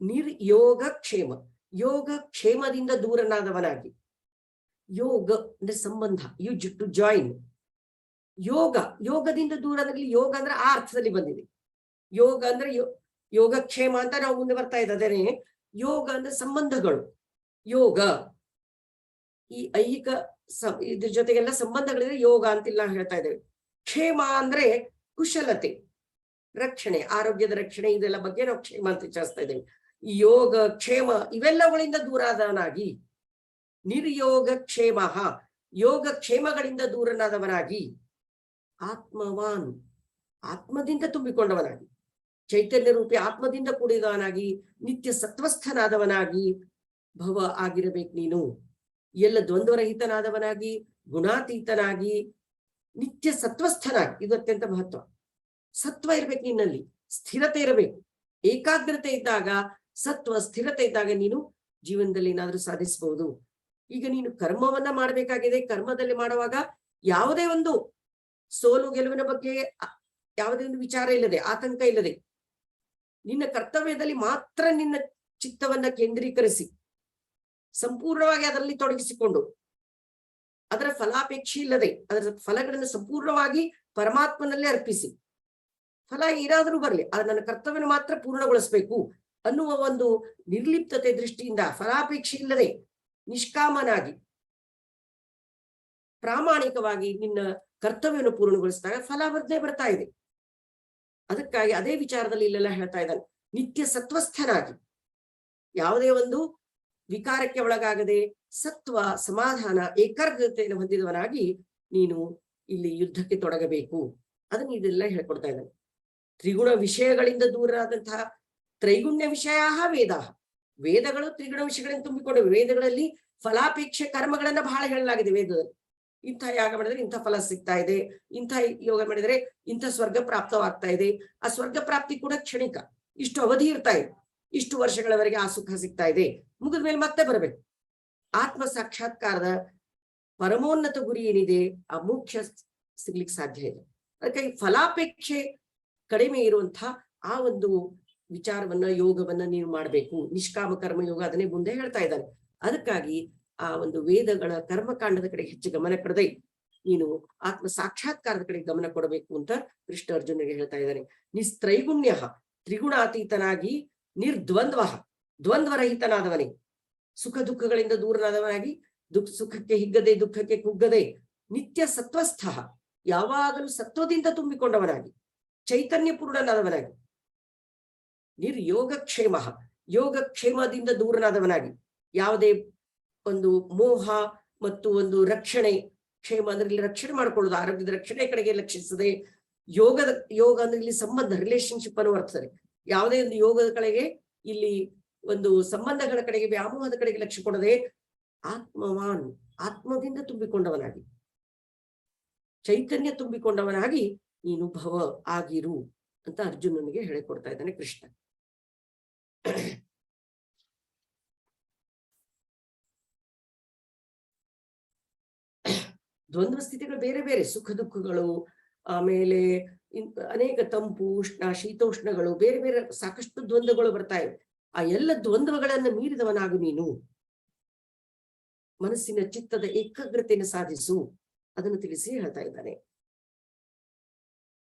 ನಿರ್ಯೋಗಕ್ಷೇಮ, ಯೋಗ ಕ್ಷೇಮದಿಂದ ದೂರನಾದವನಾಗಿ. ಯೋಗ ಅಂದ್ರೆ ಸಂಬಂಧ, ಟು ಜಾಯಿನ್. ಯೋಗ, ಯೋಗದಿಂದ ದೂರ ಅಂದ್ರೆ, ಯೋಗ ಅಂದ್ರೆ ಆ ಅರ್ಥದಲ್ಲಿ ಬಂದಿದೆ. ಯೋಗ ಅಂದ್ರೆ ಯೋಗಕ್ಷೇಮ ಅಂತ ನಾವು ಮುಂದೆ ಬರ್ತಾ ಇದ್ದೇನೆ. ಯೋಗ ಅಂದ್ರೆ ಸಂಬಂಧಗಳು. ಯೋಗ ಈ ಐಹಿಕ ಇದ್ರ ಜೊತೆಗೆಲ್ಲ ಸಂಬಂಧಗಳಿದ್ರೆ ಯೋಗ ಅಂತಿಲ್ಲ ಹೇಳ್ತಾ ಇದ್ದೇವೆ. ಕ್ಷೇಮ ಅಂದ್ರೆ ಕುಶಲತೆ, ರಕ್ಷಣೆ, ಆರೋಗ್ಯದ ರಕ್ಷಣೆ, ಇದೆಲ್ಲ ಬಗ್ಗೆ ನಾವು ಕ್ಷೇಮ ಅಂತ ವಿಚಾರಿಸ್ತಾ ಇದ್ದೇವೆ. ಯೋಗ ಕ್ಷೇಮ ಇವೆಲ್ಲಗಳಿಂದ ದೂರಾದವನಾಗಿ. ನಿರ್ಯೋಗ ಕ್ಷೇಮ, ಯೋಗ ಕ್ಷೇಮಗಳಿಂದ ದೂರನಾದವನಾಗಿ. ಆತ್ಮವಾನ್, ಆತ್ಮದಿಂದ ತುಂಬಿಕೊಂಡವನಾಗಿ, ಚೈತನ್ಯ ರೂಪಿ ಆತ್ಮದಿಂದ ಕೂಡಿದವನಾಗಿ, ನಿತ್ಯ ಸತ್ವಸ್ಥನಾದವನಾಗಿ. ಭವ, ಆಗಿರಬೇಕು ನೀನು. ಎಲ್ಲ ದ್ವಂದ್ವರಹಿತನಾದವನಾಗಿ, ಗುಣಾತೀತನಾಗಿ, ನಿತ್ಯ ಸತ್ವಸ್ಥನಾಗಿ. ಇದು ಅತ್ಯಂತ ಮಹತ್ವ. ಸತ್ವ ಇರ್ಬೇಕು ನಿನ್ನಲ್ಲಿ, ಸ್ಥಿರತೆ ಇರಬೇಕು. ಏಕಾಗ್ರತೆ ಇದ್ದಾಗ, ಸತ್ವ ಸ್ಥಿರತೆ ಇದ್ದಾಗ ನೀನು ಜೀವನದಲ್ಲಿ ಏನಾದ್ರೂ ಸಾಧಿಸಬಹುದು. ಈಗ ನೀನು ಕರ್ಮವನ್ನ ಮಾಡಬೇಕಾಗಿದೆ. ಕರ್ಮದಲ್ಲಿ ಮಾಡುವಾಗ ಯಾವುದೇ ಒಂದು ಸೋಲು ಗೆಲುವಿನ ಬಗ್ಗೆ ಯಾವುದೇ ಒಂದು ವಿಚಾರ ಇಲ್ಲದೆ, ಆತಂಕ ಇಲ್ಲದೆ, ನಿನ್ನ ಕರ್ತವ್ಯದಲ್ಲಿ ಮಾತ್ರ ನಿನ್ನ ಚಿತ್ತವನ್ನ ಕೇಂದ್ರೀಕರಿಸಿ ಸಂಪೂರ್ಣವಾಗಿ ಅದರಲ್ಲಿ ತೊಡಗಿಸಿಕೊಂಡು, ಅದರ ಫಲಾಪೇಕ್ಷೆ ಇಲ್ಲದೆ ಅದರ ಫಲಗಳನ್ನು ಸಂಪೂರ್ಣವಾಗಿ ಪರಮಾತ್ಮನಲ್ಲೇ ಅರ್ಪಿಸಿ, ಫಲ ಏನಾದರೂ ಬರಲಿ ಅದು ನನ್ನ ಕರ್ತವ್ಯನ ಮಾತ್ರ ಪೂರ್ಣಗೊಳಿಸಬೇಕು ಅನ್ನುವ ಒಂದು ನಿರ್ಲಿಪ್ತತೆ ದೃಷ್ಟಿಯಿಂದ, ಫಲಾಪೇಕ್ಷೆ ಇಲ್ಲದೆ ನಿಷ್ಕಾಮನಾಗಿ ಪ್ರಾಮಾಣಿಕವಾಗಿ ನಿನ್ನ ಕರ್ತವ್ಯವನ್ನು ಪೂರ್ಣಗೊಳಿಸಿದಾಗ ಫಲ ಬರ್ದೇ ಬರ್ತಾ ಇದೆ. ಅದಕ್ಕಾಗಿ ಅದೇ ವಿಚಾರದಲ್ಲಿ ಇಲ್ಲೆಲ್ಲ ಹೇಳ್ತಾ ಇದ್ದಾನೆ, ನಿತ್ಯ ಸತ್ವಸ್ಥನಾಗಿ, ಯಾವುದೇ ಒಂದು ವಿಕಾರಕ್ಕೆ ಒಳಗಾಗದೆ ಸತ್ವ, ಸಮಾಧಾನ, ಏಕಾಗ್ರತೆಯನ್ನು ಹೊಂದಿದವನಾಗಿ ನೀನು ಇಲ್ಲಿ ಯುದ್ಧಕ್ಕೆ ತೊಡಗಬೇಕು. ಅದನ್ನ ಇದೆಲ್ಲ ಹೇಳ್ಕೊಡ್ತಾ ಇದ್ದಾನೆ. ತ್ರಿಗುಣ ವಿಷಯಗಳಿಂದ ದೂರರಾದಂತಹ ತ್ರೈಗುಣ್ಯ ವಿಷಯ ವೇದ, ವೇದಗಳು ತ್ರಿಗುಣ ವಿಷಯಗಳಿಂದ ತುಂಬಿಕೊಂಡಿವೆ. ವೇದಗಳಲ್ಲಿ ಫಲಾಪೇಕ್ಷೆ ಕರ್ಮಗಳನ್ನ ಬಹಳ ಹೇಳಲಾಗಿದೆ. ವೇದದಲ್ಲಿ ಇಂಥ ಯಾಗ ಮಾಡಿದ್ರೆ ಇಂಥ ಫಲ ಸಿಗ್ತಾ ಇದೆ, ಇಂಥ ಯೋಗ ಮಾಡಿದ್ರೆ ಇಂಥ ಸ್ವರ್ಗ ಪ್ರಾಪ್ತವಾಗ್ತಾ ಇದೆ. ಆ ಸ್ವರ್ಗ ಪ್ರಾಪ್ತಿ ಕೂಡ ಕ್ಷಣಿಕ, ಇಷ್ಟು ಅವಧಿ ಇರ್ತಾ ಇದೆ, ಇಷ್ಟು ವರ್ಷಗಳವರೆಗೆ ಆ ಸುಖ ಸಿಗ್ತಾ ಇದೆ, ಮುಗಿದ ಮೇಲೆ ಮತ್ತೆ ಬರಬೇಕು. ಆತ್ಮ ಸಾಕ್ಷಾತ್ಕಾರದ ಪರಮೋನ್ನತ ಗುರಿ ಏನಿದೆ ಆ ಮೋಕ್ಷ ಸಿಗ್ಲಿಕ್ಕೆ ಸಾಧ್ಯ ಇದೆ. ಅದಕ್ಕಾಗಿ ಫಲಾಪೇಕ್ಷೆ ಕಡಿಮೆ ಇರುವಂತಹ ಆ ಒಂದು ವಿಚಾರವನ್ನ, ಯೋಗವನ್ನ ನೀವು ಮಾಡಬೇಕು. ನಿಷ್ಕಾಮ ಕರ್ಮ ಯೋಗ ಅದನ್ನೇ ಮುಂದೆ ಹೇಳ್ತಾ ಇದ್ದಾನೆ. ಅದಕ್ಕಾಗಿ ಆ ಒಂದು ವೇದಗಳ ಕರ್ಮಕಾಂಡದ ಕಡೆ ಹೆಚ್ಚು ಗಮನ ಕೊಡದೆ ನೀನು ಆತ್ಮ ಸಾಕ್ಷಾತ್ಕಾರದ ಕಡೆ ಗಮನ ಕೊಡಬೇಕು ಅಂತ ಕೃಷ್ಣ ಅರ್ಜುನಿಗೆ ಹೇಳ್ತಾ ಇದ್ದಾನೆ. ನಿಸ್ತ್ರೈಗುಣ್ಯ, ತ್ರಿಗುಣಾತೀತನಾಗಿ, ನಿರ್ದ್ವಂದ್ವ, ದ್ವಂದ್ವರಹಿತನಾದವನೇ, ಸುಖ ದುಃಖಗಳಿಂದ ದೂರನಾದವನಾಗಿ, ಸುಖಕ್ಕೆ ಹಿಗ್ಗದೆ ದುಃಖಕ್ಕೆ ಕುಗ್ಗದೆ, ನಿತ್ಯ ಸತ್ವಸ್ಥ, ಯಾವಾಗಲೂ ಸತ್ವದಿಂದ ತುಂಬಿಕೊಂಡವನಾಗಿ, ಚೈತನ್ಯ ಪೂರ್ಣನಾದವನಾಗಿ, ನಿರ್ಯೋಗಕ್ಷೇಮ, ಯೋಗಕ್ಷೇಮದಿಂದ ದೂರನಾದವನಾಗಿ, ಯಾವುದೇ ಒಂದು ಮೋಹ ಮತ್ತು ಒಂದು ರಕ್ಷಣೆ, ಕ್ಷೇಮ ಅಂದ್ರೆ ಇಲ್ಲಿ ರಕ್ಷಣೆ ಮಾಡ್ಕೊಳ್ಳೋದು, ಆರೋಗ್ಯದ ರಕ್ಷಣೆ ಕಡೆಗೆ ಲಕ್ಷಿಸದೆ, ಯೋಗ ಅಂದ್ರೆ ಇಲ್ಲಿ ಸಂಬಂಧ, ರಿಲೇಶನ್ಶಿಪ್ ಅನ್ನು ಅರ್ಥದಲ್ಲಿ, ಯಾವುದೇ ಒಂದು ಯೋಗದ ಕಡೆಗೆ, ಇಲ್ಲಿ ಒಂದು ಸಂಬಂಧಗಳ ಕಡೆಗೆ, ವ್ಯಾಮೋಹದ ಕಡೆಗೆ ಲಕ್ಷ್ಯ ಕೊಡದೆ, ಆತ್ಮವಾನ್, ಆತ್ಮದಿಂದ ತುಂಬಿಕೊಂಡವನಾಗಿ, ಚೈತನ್ಯ ತುಂಬಿಕೊಂಡವನಾಗಿ ನೀನು ಭವ ಆಗಿರು ಅಂತ ಅರ್ಜುನನಿಗೆ ಹೇಳಿಕೊಡ್ತಾ ಇದ್ದಾನೆ ಕೃಷ್ಣ. ದ್ವಂದ್ವ ಸ್ಥಿತಿಗಳು ಬೇರೆ ಬೇರೆ, ಸುಖ ದುಃಖಗಳು, ಆಮೇಲೆ ಅನೇಕ ತಂಪು, ಉಷ್ಣ, ಶೀತೋಷ್ಣಗಳು, ಬೇರೆ ಬೇರೆ ಸಾಕಷ್ಟು ದ್ವಂದ್ವಗಳು ಬರ್ತಾ ಇವೆ. ಆ ಎಲ್ಲ ದ್ವಂದ್ವಗಳನ್ನ ಮೀರಿದವನಾಗು ನೀನು. ಮನಸ್ಸಿನ ಚಿತ್ತದ ಏಕಾಗ್ರತೆಯನ್ನು ಸಾಧಿಸು, ಅದನ್ನು ತಿಳಿಸಿ ಹೇಳ್ತಾ ಇದ್ದಾನೆ.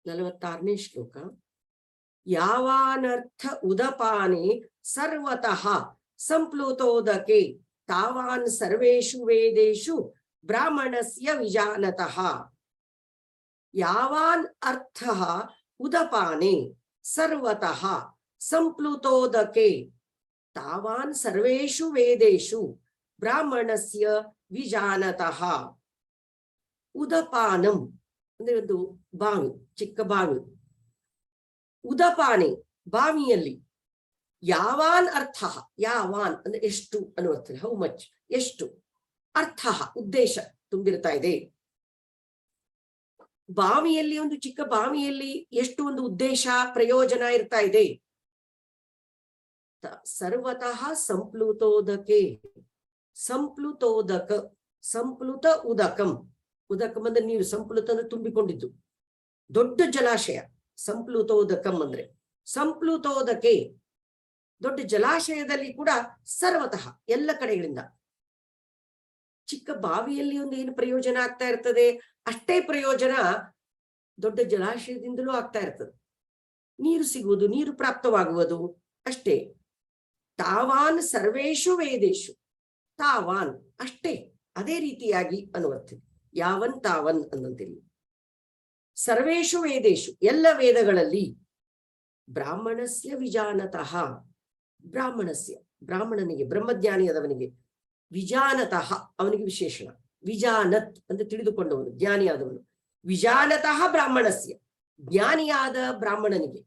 46ನೇ ಶ್ಲೋಕ. ಯಾವಾನರ್ಥ ಉದಪಾನೆ ಸರ್ವತಃ ಸಂಪ್ಲುತೋದಕೆ ತಾವಾನ್ ಸರ್ವೇಷು ವೇದೇಶು ಬ್ರಾಹ್ಮಣಸ್ಯ ವಿಜಾನತಃ. ಯಾವಾನ್ ಅರ್ಥಃ ಉದಪಾನೆ ಸರ್ವತಃ ಸಂಪ್ಲುತೋದಕೆ ತಾವಾನ್ ಸರ್ವೇಷು ವೇದೇಶು ಬ್ರಾಹ್ಮಣಸ್ಯ ವಿಜಾನತಃ. ಉದಪಾನಂ ಅಂದ್ರೆ ಒಂದು ಬಾವಿ, ಚಿಕ್ಕ ಬಾವಿ. ಉದಪಾನೆ ಬಾವಿಯಲ್ಲಿ, ಯಾವಾನ್ ಅರ್ಥ, ಯಾವಾನ್ ಅಂದ್ರೆ ಎಷ್ಟು ಅನ್ನುವಂಥದ್ದು, ಹೌ ಮಚ್, ಎಷ್ಟು, ಅರ್ಥ ಉದ್ದೇಶ ತುಂಬಿರ್ತಾ ಇದೆ. ಬಾವಿಯಲ್ಲಿ, ಒಂದು ಚಿಕ್ಕ ಬಾವಿಯಲ್ಲಿ ಎಷ್ಟು ಒಂದು ಉದ್ದೇಶ, ಪ್ರಯೋಜನ ಇರ್ತಾ ಇದೆ. ಸರ್ವತಃ ಸಂಪ್ಲುತೋದಕೆ, ಸಂಪ್ಲುತೋದಕ, ಸಂಪ್ಲುತ ಉದಕಂ, ಉದಕಂ ಅಂದ್ರೆ ನೀರು, ಸಂಪ್ಲುತ ಅಂದ್ರೆ ತುಂಬಿಕೊಂಡಿದ್ದು, ದೊಡ್ಡ ಜಲಾಶಯ. ಸಂಪ್ಲುತೋದಕಂ ಅಂದ್ರೆ ಸಂಪ್ಲುತೋದಕೆ, ದೊಡ್ಡ ಜಲಾಶಯದಲ್ಲಿ ಕೂಡ ಸರ್ವತಃ ಎಲ್ಲ ಕಡೆಗಳಿಂದ. ಚಿಕ್ಕ ಬಾವಿಯಲ್ಲಿ ಒಂದು ಏನು ಪ್ರಯೋಜನ ಆಗ್ತಾ ಇರ್ತದೆ, ಅಷ್ಟೇ ಪ್ರಯೋಜನ ದೊಡ್ಡ ಜಲಾಶಯದಿಂದಲೂ ಆಗ್ತಾ ಇರ್ತದೆ. ನೀರು ಸಿಗುವುದು, ನೀರು ಪ್ರಾಪ್ತವಾಗುವುದು ಅಷ್ಟೇ. ತಾವಾನ್ ಸರ್ವೇಷು ವೇದೇಶು, ತಾವಾನ್ ಅಷ್ಟೇ, ಅದೇ ರೀತಿಯಾಗಿ ಅನ್ನುವಂಥದ್ದು. ಯಾವನ್ ತಾವನ್ ಅನ್ನಂತಿಲ್ಲ. ಸರ್ವೇಷು ವೇದೇಶು ಎಲ್ಲ ವೇದಗಳಲ್ಲಿ, ಬ್ರಾಹ್ಮಣಸ್ಯ ವಿಜಾನತಃ, ಬ್ರಾಹ್ಮಣಸ್ಯ ಬ್ರಾಹ್ಮಣನಿಗೆ, ಬ್ರಹ್ಮಜ್ಞಾನಿಯಾದವನಿಗೆ, ವಿಜಾನತಃ ಅವನಿಗೆ ವಿಶೇಷಣ, ವಿಜಾನತ್ ಅಂದ್ರೆ ತಿಳಿದುಕೊಂಡವನು, ಜ್ಞಾನಿಯಾದವನು. ವಿಜಾನತಃ ಬ್ರಾಹ್ಮಣಸ್ಯ ಜ್ಞಾನಿಯಾದ ಬ್ರಾಹ್ಮಣನಿಗೆ,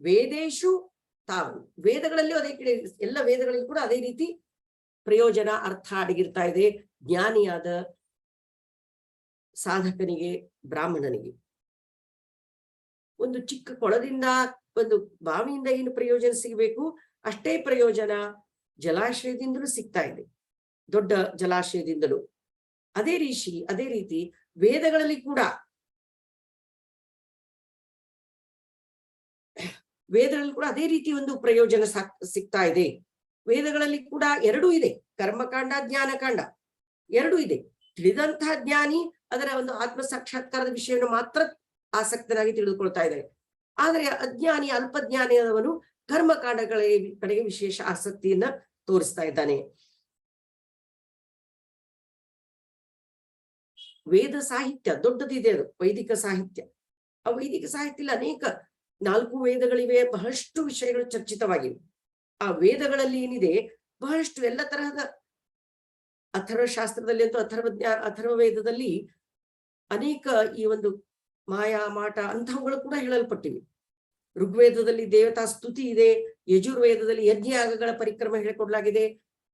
ವೇದೇಶು ತಾವು ವೇದಗಳಲ್ಲಿಯೂ ಅದೇ ಕಡೆ, ಎಲ್ಲ ವೇದಗಳಲ್ಲಿ ಕೂಡ ಅದೇ ರೀತಿ ಪ್ರಯೋಜನ, ಅರ್ಥ ಅಡಗಿರ್ತಾ ಇದೆ. ಜ್ಞಾನಿಯಾದ ಸಾಧಕನಿಗೆ, ಬ್ರಾಹ್ಮಣನಿಗೆ. ಒಂದು ಚಿಕ್ಕ ಕೊಳದಿಂದ ಒಂದು ಬಾವಿಯಿಂದ ಏನು ಪ್ರಯೋಜನ ಸಿಗಬೇಕು ಅಷ್ಟೇ ಪ್ರಯೋಜನ ಜಲಾಶಯದಿಂದಲೂ ಸಿಗ್ತಾ ಇದೆ, ದೊಡ್ಡ ಜಲಾಶಯದಿಂದಲೂ. ಅದೇ ರೀತಿ ವೇದಗಳಲ್ಲಿ ಕೂಡ ಅದೇ ರೀತಿ ಒಂದು ಪ್ರಯೋಜನ ಸಿಗ್ತಾ ಇದೆ. ವೇದಗಳಲ್ಲಿ ಕೂಡ ಎರಡೂ ಇದೆ, ಕರ್ಮಕಾಂಡ ಜ್ಞಾನಕಾಂಡ ಎರಡೂ ಇದೆ. ತಿಳಿದಂತಹ ಜ್ಞಾನಿ ಅದರ ಒಂದು ಆತ್ಮ ಸಾಕ್ಷಾತ್ಕಾರದ ವಿಷಯವನ್ನು ಮಾತ್ರ ಆಸಕ್ತನಾಗಿ ತಿಳಿದುಕೊಳ್ತಾ ಇದ್ದಾರೆ. ಆದರೆ ಅಜ್ಞಾನಿ ಅಲ್ಪಜ್ಞಾನಿಯವನು ಕರ್ಮಕಾಂಡಗಳ ಕಡೆಗೆ ವಿಶೇಷ ಆಸಕ್ತಿಯನ್ನ ತೋರಿಸ್ತಾ ಇದ್ದಾನೆ. ವೇದ ಸಾಹಿತ್ಯ ದೊಡ್ಡದಿದೆ, ಅದು ವೈದಿಕ ಸಾಹಿತ್ಯ. ಆ ವೈದಿಕ ಸಾಹಿತ್ಯದಲ್ಲಿ ಅನೇಕ 4 ವೇದಗಳಿವೆ, ಬಹಳಷ್ಟು ವಿಷಯಗಳು ಚರ್ಚಿತವಾಗಿವೆ. ಆ ವೇದಗಳಲ್ಲಿ ಏನಿದೆ ಬಹಳಷ್ಟು ಎಲ್ಲ ತರಹದ ಅಥರ್ವಶಾಸ್ತ್ರದಲ್ಲಿ ಅಂತೂ ಅಥರ್ವ ವೇದದಲ್ಲಿ ಅನೇಕ ಈ ಒಂದು ಮಾಯಾ ಮಾಟ ಅಂತಹವುಗಳು ಕೂಡ ಹೇಳಲ್ಪಟ್ಟಿವೆ. ಋಗ್ವೇದದಲ್ಲಿ ದೇವತಾ ಸ್ತುತಿ ಇದೆ, ಯಜುರ್ವೇದದಲ್ಲಿ ಯಜ್ಞಯಾಗಗಳ ಪರಿಕ್ರಮ ಹೇಳಿಕೊಡಲಾಗಿದೆ,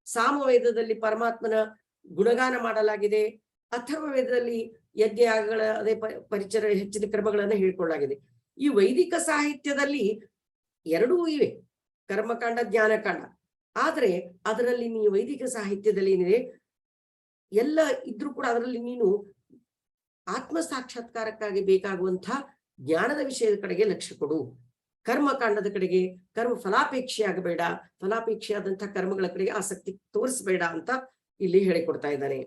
ಸಾಮವೇದದಲ್ಲಿ ಪರಮಾತ್ಮನ ಗುಣಗಾನ ಮಾಡಲಾಗಿದೆ, ಅಥರ್ವ ವೇದದಲ್ಲಿ ಯಜ್ಞಯಾಗಗಳ ಅದೇ ಪರಿಚರ ಹೆಚ್ಚಿನ ಕ್ರಮಗಳನ್ನ ಹೇಳಿಕೊಳ್ಳಲಾಗಿದೆ. ಈ ವೈದಿಕ ಸಾಹಿತ್ಯದಲ್ಲಿ ಎರಡೂ ಇವೆ, ಕರ್ಮಕಾಂಡ ಜ್ಞಾನಕಾಂಡ. ಆದ್ರೆ ಅದರಲ್ಲಿ ನೀವು ವೈದಿಕ ಸಾಹಿತ್ಯದಲ್ಲಿ ಏನಿದೆ ಎಲ್ಲ ಇದ್ರೂ ಕೂಡ ಅದರಲ್ಲಿ ನೀನು ಆತ್ಮ ಸಾಕ್ಷಾತ್ಕಾರಕ್ಕಾಗಿ ಬೇಕಾಗುವಂತಹ ಜ್ಞಾನದ ವಿಷಯದ ಕಡೆಗೆ ಲಕ್ಷ್ಯ ಕೊಡು. ಕರ್ಮಕಾಂಡದ ಕಡೆಗೆ ಕರ್ಮ ಫಲಾಪೇಕ್ಷೆ ಆಗಬೇಡ, ಫಲಾಪೇಕ್ಷೆಯಾದಂತಹ ಕರ್ಮಗಳ ಕಡೆಗೆ ಆಸಕ್ತಿ ತೋರಿಸಬೇಡ ಅಂತ ಇಲ್ಲಿ ಹೇಳಿಕೊಡ್ತಾ ಇದ್ದಾನೆ.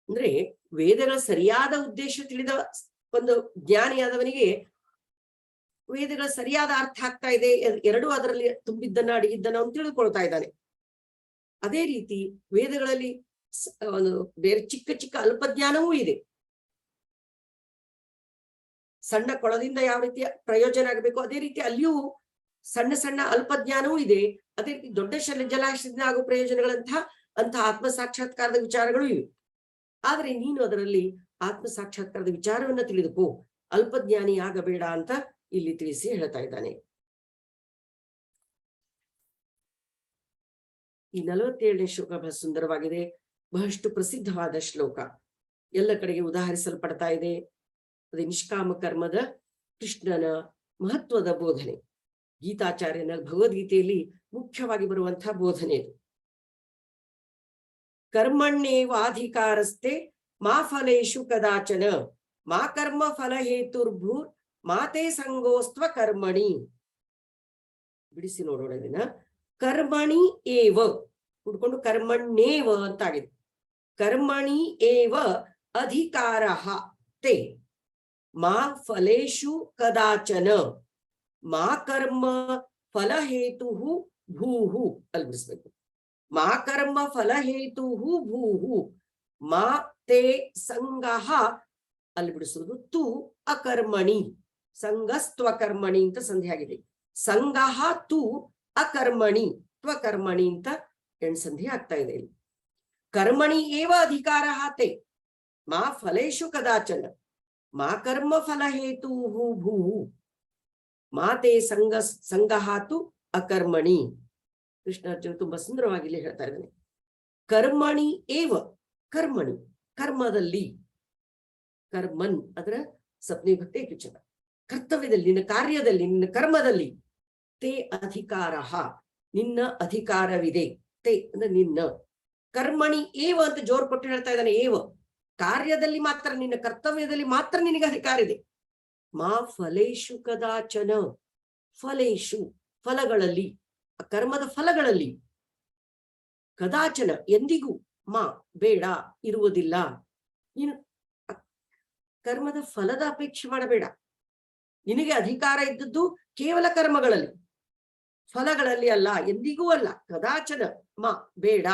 ಅಂದ್ರೆ ವೇದಗಳ ಸರಿಯಾದ ಉದ್ದೇಶ ತಿಳಿದ ಒಂದು ಜ್ಞಾನಿಯಾದವನಿಗೆ ವೇದಗಳ ಸರಿಯಾದ ಅರ್ಥ ಆಗ್ತಾ ಇದೆ, ಎರಡೂ ಅದರಲ್ಲಿ ತುಂಬಿದ್ದನ್ನ ಅಡಗಿದ್ದನ್ನ ಅವನು ತಿಳಿದುಕೊಳ್ತಾ ಇದ್ದಾನೆ. ಅದೇ ರೀತಿ ವೇದಗಳಲ್ಲಿ ಒಂದು ಬೇರೆ ಚಿಕ್ಕ ಚಿಕ್ಕ ಅಲ್ಪಜ್ಞಾನವೂ ಇದೆ. ಸಣ್ಣ ಕೊಳದಿಂದ ಯಾವ ರೀತಿಯ ಪ್ರಯೋಜನ ಆಗಬೇಕು ಅದೇ ರೀತಿ ಅಲ್ಲಿಯೂ ಸಣ್ಣ ಸಣ್ಣ ಅಲ್ಪಜ್ಞಾನವೂ ಇದೆ. ಅದೇ ರೀತಿ ದೊಡ್ಡ ಜಲಾಶಯದಿಂದ ಆಗುವ ಪ್ರಯೋಜನಗಳಂತಹ ಆತ್ಮ ಸಾಕ್ಷಾತ್ಕಾರದ ವಿಚಾರಗಳು ಇವೆ. ಆದ್ರೆ ನೀನು ಅದರಲ್ಲಿ ಆತ್ಮ ಸಾಕ್ಷಾತ್ಕಾರದ ವಿಚಾರವನ್ನ ತಿಳಿದುಕೋ, ಅಲ್ಪಜ್ಞಾನಿ ಆಗಬೇಡ ಅಂತ ಇಲ್ಲಿ ತಿಳಿಸಿ ಹೇಳ್ತಾ ಇದ್ದಾನೆ. ಈ 47ನೇ ಶ್ಲೋಕ ಬಹಳ ಸುಂದರವಾಗಿದೆ, ಬಹಳಷ್ಟು ಪ್ರಸಿದ್ಧವಾದ ಶ್ಲೋಕ, ಎಲ್ಲ ಕಡೆಗೆ ಉದಾಹರಿಸಲ್ಪಡ್ತಾ ಇದೆ. ಅದೇ ನಿಷ್ಕಾಮ ಕರ್ಮದ ಕೃಷ್ಣನ ಮಹತ್ವದ ಬೋಧನೆ, ಗೀತಾಚಾರ್ಯನ ಭಗವದ್ಗೀತೆಯಲ್ಲಿ ಮುಖ್ಯವಾಗಿ ಬರುವಂತಹ ಬೋಧನೆ ಇದು. ಕರ್ಮಣ್ಯೇವಾಧಿಕಾರಸ್ತೆ ಮಾ ಫಲೇಶು ಕದಾಚನ ಮಾ ಕರ್ಮ ಫಲ ಹೇತುರ್ಭೂರ್ ಮಾತೆ ಸಂಗೋಸ್ತ್ವ ಕರ್ಮಣಿ. ಬಿಡಿಸಿ ನೋಡೋಣ ಇದನ್ನ. ಕರ್ಮಣಿ ಏವ ಹುಡ್ಕೊಂಡು ಕರ್ಮಣ್ಯೇವ ಅಂತ ಆಗಿದೆ. ಕರ್ಮಣಿ ಏವ ಅಧಿಕಾರ ತೇ ಮಾ ಫಲೇಶು ಕದಾಚನ ಮಾ ಕರ್ಮ ಫಲ ಹೇತು ಭೂಹು ಅಲ್ಲಿ ಬಿಡಿಸ್ಬೇಕು. ಮಾ ಕರ್ಮ ಫಲ ಹೇತು ಭೂಹು ಮಾ ತೇ ಸಂಗಃ ಅಲ್ಲಿ ಬಿಡಿಸುವುದು ತು ಅಕರ್ಮಣಿ, ಸಂಗಸ್ತ್ವ ಕರ್ಮಣಿ ಅಂತ ಸಂಧಿ ಆಗಿದೆ. ಸಂಗಃ ತು ಅಕರ್ಮಣಿ ತ್ವಕರ್ಮಣಿ ಅಂತ ಸಂಧಿ ಆಗ್ತಾ ಇದೆ ಇಲ್ಲಿ. ಕರ್ಮಣಿ ಏವ ಅಧಿಕಾರ ತೇ ಮಾ ಫಲೇಶು ಕದಾಚನ ಮಾ ಕರ್ಮ ಫಲ ಹೇತು ಭೂಹು ಮಾತೆ ಸಂಗಃ ತು ಅಕರ್ಮಣಿ. ಕೃಷ್ಣಾರ್ಜುನ ತುಂಬಾ ಸುಂದರವಾಗಿ ಇಲ್ಲಿ ಹೇಳ್ತಾ ಇದ್ದಾನೆ. ಕರ್ಮಣಿ ಏವ, ಕರ್ಮಣಿ ಕರ್ಮದಲ್ಲಿ, ಕರ್ಮನ್ ಅದರ ಸಪ್ತಮಿ ಭಕ್ತಿ ಏಕವಚನ, ಕರ್ತವ್ಯದಲ್ಲಿ, ನಿನ್ನ ಕಾರ್ಯದಲ್ಲಿ, ನಿನ್ನ ಕರ್ಮದಲ್ಲಿ, ತೇ ಅಧಿಕಾರ ನಿನ್ನ ಅಧಿಕಾರವಿದೆ. ತೇ ಅಂದ್ರೆ ನಿನ್ನ, ಕರ್ಮಣಿ ಏವ ಅಂತ ಜೋರು ಕೊಟ್ಟು ಹೇಳ್ತಾ ಇದ್ದಾನೆ. ಏವ ಕಾರ್ಯದಲ್ಲಿ ಮಾತ್ರ, ನಿನ್ನ ಕರ್ತವ್ಯದಲ್ಲಿ ಮಾತ್ರ ನಿನಗೆ ಅಧಿಕಾರ ಇದೆ. ಮಾ ಫಲೇಶು ಕದಾಚನ, ಫಲೇಶು ಫಲಗಳಲ್ಲಿ, ಕರ್ಮದ ಫಲಗಳಲ್ಲಿ, ಕದಾಚನ ಎಂದಿಗೂ, ಮಾ ಬೇಡ ಇರುವುದಿಲ್ಲ. ನೀನು ಕರ್ಮದ ಫಲದ ಅಪೇಕ್ಷೆ ಮಾಡಬೇಡ. ನಿನಗೆ ಅಧಿಕಾರ ಇದ್ದದ್ದು ಕೇವಲ ಕರ್ಮಗಳಲ್ಲಿ, ಫಲಗಳಲ್ಲಿ ಅಲ್ಲ, ಎಂದಿಗೂ ಅಲ್ಲ. ಕದಾಚನ ಮಾ ಬೇಡ.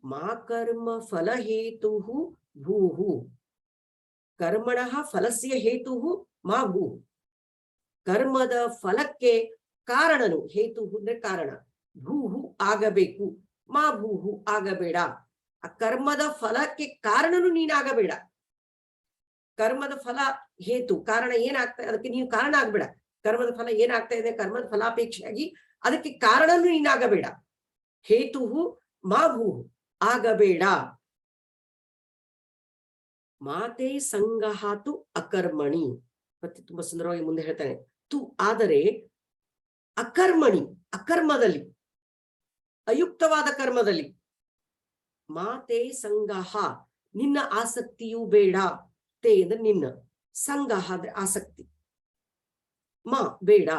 ಮಾ ಕರ್ಮ ಫಲ ಹೇತು ಭೂಹು, ಕರ್ಮಣಃ ಫಲಸ್ಯ ಹೇತು ಮಾ ಭೂ, ಕರ್ಮದ ಫಲಕ್ಕೆ ಕಾರಣನು, ಹೇತು ಅಂದ್ರೆ ಕಾರಣ, ಭೂಹು ಆಗಬೇಕು, ಮಾ ಭೂಹು ಆಗಬೇಡ. ಆ ಕರ್ಮದ ಫಲಕ್ಕೆ ಕಾರಣನು ನೀನಾಗಬೇಡ. ಕರ್ಮದ ಫಲ ಹೇತು ಕಾರಣ ಏನಾಗ್ತಾ, ಅದಕ್ಕೆ ನೀನು ಕಾರಣ ಆಗ್ಬೇಡ. ಕರ್ಮದ ಫಲ ಏನಾಗ್ತಾ ಇದೆ, ಕರ್ಮದ ಫಲಾಪೇಕ್ಷೆಯಾಗಿ ಅದಕ್ಕೆ ಕಾರಣನು ನೀನಾಗಬೇಡ. ಹೇತು ಮಾ ಭೂಹು ಆಗಬೇಡ. ಮಾತೆ ಸಂಗಹಾತು ಅಕರ್ಮಣಿ. ಮತ್ತೆ ತುಂಬಾ ಸುಂದರವಾಗಿ ಮುಂದೆ ಹೇಳ್ತಾನೆ, ತು ಆದರೆ ಅಕರ್ಮಣಿ, ಅಕರ್ಮದಲ್ಲಿ, ಅಯುಕ್ತವಾದ ಕರ್ಮದಲ್ಲಿ. ಮಾತೆ ಸಂಗಹ, ನಿನ್ನ ಆಸಕ್ತಿಯೂ ಬೇಡ. ತೇ ಅಂದ್ರೆ ನಿನ್ನ, ಸಂಗಹ ಅಂದ್ರೆ ಆಸಕ್ತಿ, ಮ ಬೇಡ,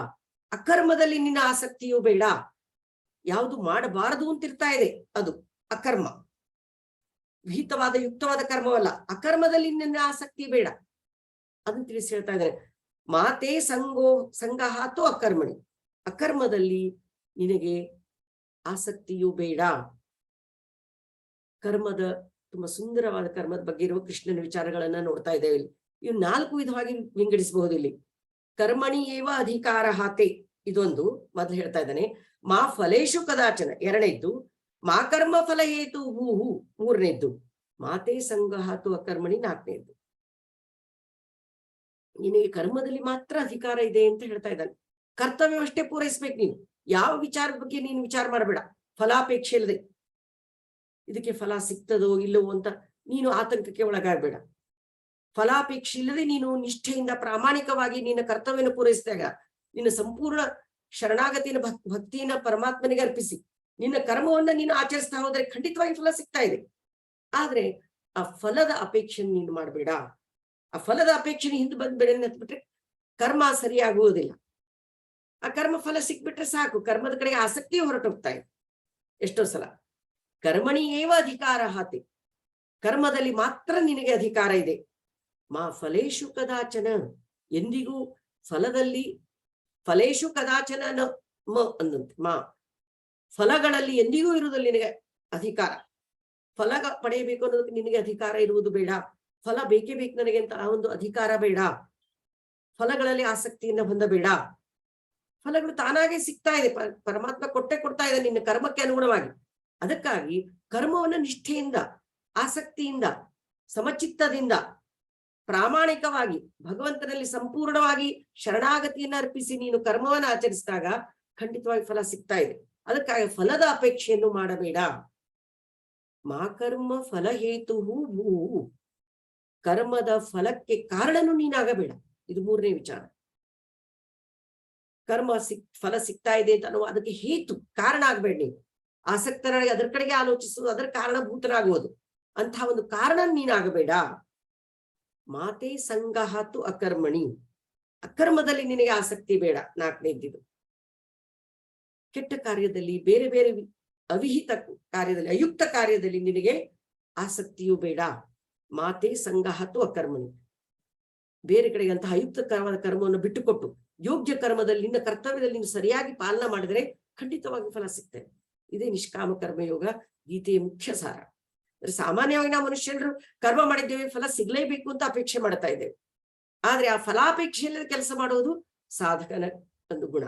ಅಕರ್ಮದಲ್ಲಿ ನಿನ್ನ ಆಸಕ್ತಿಯೂ ಬೇಡ. ಯಾವುದು ಮಾಡಬಾರದು ಅಂತಿರ್ತಾ ಇದೆ ಅದು ಅಕರ್ಮ, ವಿಹಿತವಾದ ಯುಕ್ತವಾದ ಕರ್ಮವಲ್ಲ. ಅಕರ್ಮದಲ್ಲಿ ನಿನ್ನ ಆಸಕ್ತಿ ಬೇಡ, ಅದನ್ನು ತಿಳಿಸಿ ಹೇಳ್ತಾ ಇದ್ದಾರೆ. ಮಾತೆ ಸಂಗಹಾತು ಅಕರ್ಮಣಿ, ಅಕರ್ಮದಲ್ಲಿ ನಿನಗೆ ಆಸಕ್ತಿಯೂ ಬೇಡ. ಕರ್ಮದ, ತುಂಬಾ ಸುಂದರವಾದ ಕರ್ಮದ ಬಗ್ಗೆ ಇರುವ ಕೃಷ್ಣನ ವಿಚಾರಗಳನ್ನ ನೋಡ್ತಾ ಇದ್ದೇವೆ. ಇವು 4 ವಿಧವಾಗಿ ವಿಂಗಡಿಸಬಹುದು ಇಲ್ಲಿ. ಕರ್ಮಣಿ ಏವ ಅಧಿಕಾರ ಹಾತೆ, ಇದೊಂದು ಮೊದಲು ಹೇಳ್ತಾ ಇದ್ದಾನೆ. ಮಾ ಫಲೇಶು ಕದಾಚನ ಎರಡನೇದ್ದು, ಮಾ ಕರ್ಮ ಫಲ ಹೇತು ಹೂಹು ಮೂರನೇದ್ದು, ಮಾತೆ ಸಂಗಹಾತು ಅಕರ್ಮಣಿ ನಾಲ್ಕನೇದ್ದು. ನಿನಗೆ ಕರ್ಮದಲ್ಲಿ ಮಾತ್ರ ಅಧಿಕಾರ ಇದೆ ಅಂತ ಹೇಳ್ತಾ ಇದ್ದಾನೆ. ಕರ್ತವ್ಯವಷ್ಟೇ ಪೂರೈಸ್ಬೇಕು ನೀನು. ಯಾವ ವಿಚಾರದ ಬಗ್ಗೆ ನೀನು ವಿಚಾರ ಮಾಡಬೇಡ, ಫಲಾಪೇಕ್ಷೆ ಇಲ್ಲದೆ. ಇದಕ್ಕೆ ಫಲ ಸಿಗ್ತದೋ ಇಲ್ಲವೋ ಅಂತ ನೀನು ಆತಂಕಕ್ಕೆ ಒಳಗಾಗಬೇಡ. ಫಲಾಪೇಕ್ಷೆ ಇಲ್ಲದೆ ನೀನು ನಿಷ್ಠೆಯಿಂದ ಪ್ರಾಮಾಣಿಕವಾಗಿ ನಿನ್ನ ಕರ್ತವ್ಯನ ಪೂರೈಸಿದಾಗ, ನಿನ್ನ ಸಂಪೂರ್ಣ ಶರಣಾಗತಿನ ಭಕ್ತಿಯನ್ನ ಪರಮಾತ್ಮನಿಗೆ ಅರ್ಪಿಸಿ ನಿನ್ನ ಕರ್ಮವನ್ನ ನೀನು ಆಚರಿಸ್ತಾ ಹೋದ್ರೆ ಖಂಡಿತವಾಗಿ ಫಲ ಸಿಗ್ತಾ ಇದೆ. ಆದ್ರೆ ಆ ಫಲದ ಅಪೇಕ್ಷೆ ನೀನು ಮಾಡಬೇಡ. ಆ ಫಲದ ಅಪೇಕ್ಷೆ ಹಿಂದೆ ಬಂದ್ಬೇಡ ಬಿಟ್ರೆ ಕರ್ಮ ಸರಿಯಾಗುವುದಿಲ್ಲ. ಆ ಕರ್ಮ ಫಲ ಸಿಕ್ಬಿಟ್ರೆ ಸಾಕು, ಕರ್ಮದ ಕಡೆಗೆ ಆಸಕ್ತಿ ಹೊರಟೋಗ್ತಾ ಇದೆ. ಎಷ್ಟೋ ಸಲ ಕರ್ಮಣಿ ಏವ ಅಧಿಕಾರ ಹಾತಿ, ಕರ್ಮದಲ್ಲಿ ಮಾತ್ರ ನಿನಗೆ ಅಧಿಕಾರ ಇದೆ. ಮಾ ಫಲೇಶು ಕದಾಚನ, ಎಂದಿಗೂ ಫಲದಲ್ಲಿ, ಫಲೇಶು ಕದಾಚನ ಮ ಅಂದಂತೆ, ಮಾ ಫಲಗಳಲ್ಲಿ ಎಂದಿಗೂ ಇರುವುದಲ್ಲಿ ನಿನಗೆ ಅಧಿಕಾರ. ಫಲ ಪಡೆಯಬೇಕು ಅನ್ನೋದಕ್ಕೆ ನಿನಗೆ ಅಧಿಕಾರ ಇರುವುದು ಬೇಡ. ಫಲ ಬೇಕೇ ಬೇಕು ನನಗೆ ಅಂತ ಆ ಒಂದು ಅಧಿಕಾರ ಬೇಡ. ಫಲಗಳಲ್ಲಿ ಆಸಕ್ತಿಯಿಂದ ಹೊಂದಬೇಡ. ಫಲಗಳು ತಾನಾಗೆ ಸಿಗ್ತಾ ಇದೆ, ಪರಮಾತ್ಮ ಕೊಡ್ತಾ ಇದೆ ನಿನ್ನ ಕರ್ಮಕ್ಕೆ ಅನುಗುಣವಾಗಿ. ಅದಕ್ಕಾಗಿ ಕರ್ಮವನ್ನು ನಿಷ್ಠೆಯಿಂದ, ಆಸಕ್ತಿಯಿಂದ, ಸಮಚಿತ್ತದಿಂದ, ಪ್ರಾಮಾಣಿಕವಾಗಿ ಭಗವಂತನಲ್ಲಿ ಸಂಪೂರ್ಣವಾಗಿ ಶರಣಾಗತಿಯನ್ನ ಅರ್ಪಿಸಿ ನೀನು ಕರ್ಮವನ್ನು ಆಚರಿಸಿದಾಗ ಖಂಡಿತವಾಗಿ ಫಲ ಸಿಗ್ತಾ ಇದೆ. ಅದಕ್ಕಾಗಿ ಫಲದ ಅಪೇಕ್ಷೆಯನ್ನು ಮಾಡಬೇಡ. ಮಾ ಕರ್ಮ ಫಲ ಹೇತು ಭೂ, ಕರ್ಮದ ಫಲಕ್ಕೆ ಕಾರಣನು ನೀನಾಗಬೇಡ. ಇದು ಮೂರನೇ ವಿಚಾರ. ಕರ್ಮ ಫಲ ಸಿಗ್ತಾ ಇದೆ ಅಂತ ಅನ್ನುವ ಅದಕ್ಕೆ ಹೇತು, ಕಾರಣ ಆಗ್ಬೇಡ ನೀನು. ಆಸಕ್ತರಾಗಿ ಅದರ ಕಡೆಗೆ ಆಲೋಚಿಸುವುದು, ಅದರ ಕಾರಣಭೂತರಾಗುವುದು, ಅಂತಹ ಒಂದು ಕಾರಣ ನೀನಾಗಬೇಡ. ಮಾತೆ ಸಂಗಹಾತು ಅಕರ್ಮಣಿ, ಅಕರ್ಮದಲ್ಲಿ ನಿನಗೆ ಆಸಕ್ತಿ ಬೇಡ. ನಾಲ್ಕನೇದ್ದು, ಕೆಟ್ಟ ಕಾರ್ಯದಲ್ಲಿ, ಬೇರೆ ಬೇರೆ ಅವಿಹಿತ ಕಾರ್ಯದಲ್ಲಿ, ಅಯುಕ್ತ ಕಾರ್ಯದಲ್ಲಿ ನಿನಗೆ ಆಸಕ್ತಿಯೂ ಬೇಡ. ಮಾತೆ ಸಂಗಹಾತು ಅಕರ್ಮಣಿ, ಬೇರೆ ಕಡೆಗೆ ಅಂತಹ ಅಯುಕ್ತಕರವಾದ ಕರ್ಮವನ್ನು ಬಿಟ್ಟುಕೊಟ್ಟು ಯೋಗ್ಯ ಕರ್ಮದಲ್ಲಿ, ನಿನ್ನ ಕರ್ತವ್ಯದಲ್ಲಿ ನೀನು ಸರಿಯಾಗಿ ಪಾಲನೆ ಮಾಡಿದರೆ ಖಂಡಿತವಾಗಿ ಫಲ ಸಿಗ್ತದೆ. ಇದೇ ನಿಷ್ಕಾಮ ಕರ್ಮಯೋಗ ಗೀತೆಯ ಮುಖ್ಯ ಸಾರ. ಸಾಮಾನ್ಯವಾಗಿ ನಾವು ಮನುಷ್ಯರು ಕರ್ಮ ಮಾಡಿದ್ದೇವೆ, ಫಲ ಸಿಗ್ಲೇಬೇಕು ಅಂತ ಅಪೇಕ್ಷೆ ಮಾಡ್ತಾ ಇದ್ದೇವೆ. ಆದ್ರೆ ಆ ಫಲಾಪೇಕ್ಷೆಯಲ್ಲಿ ಕೆಲಸ ಮಾಡುವುದು ಸಾಧಕನ ಒಂದು ಗುಣ,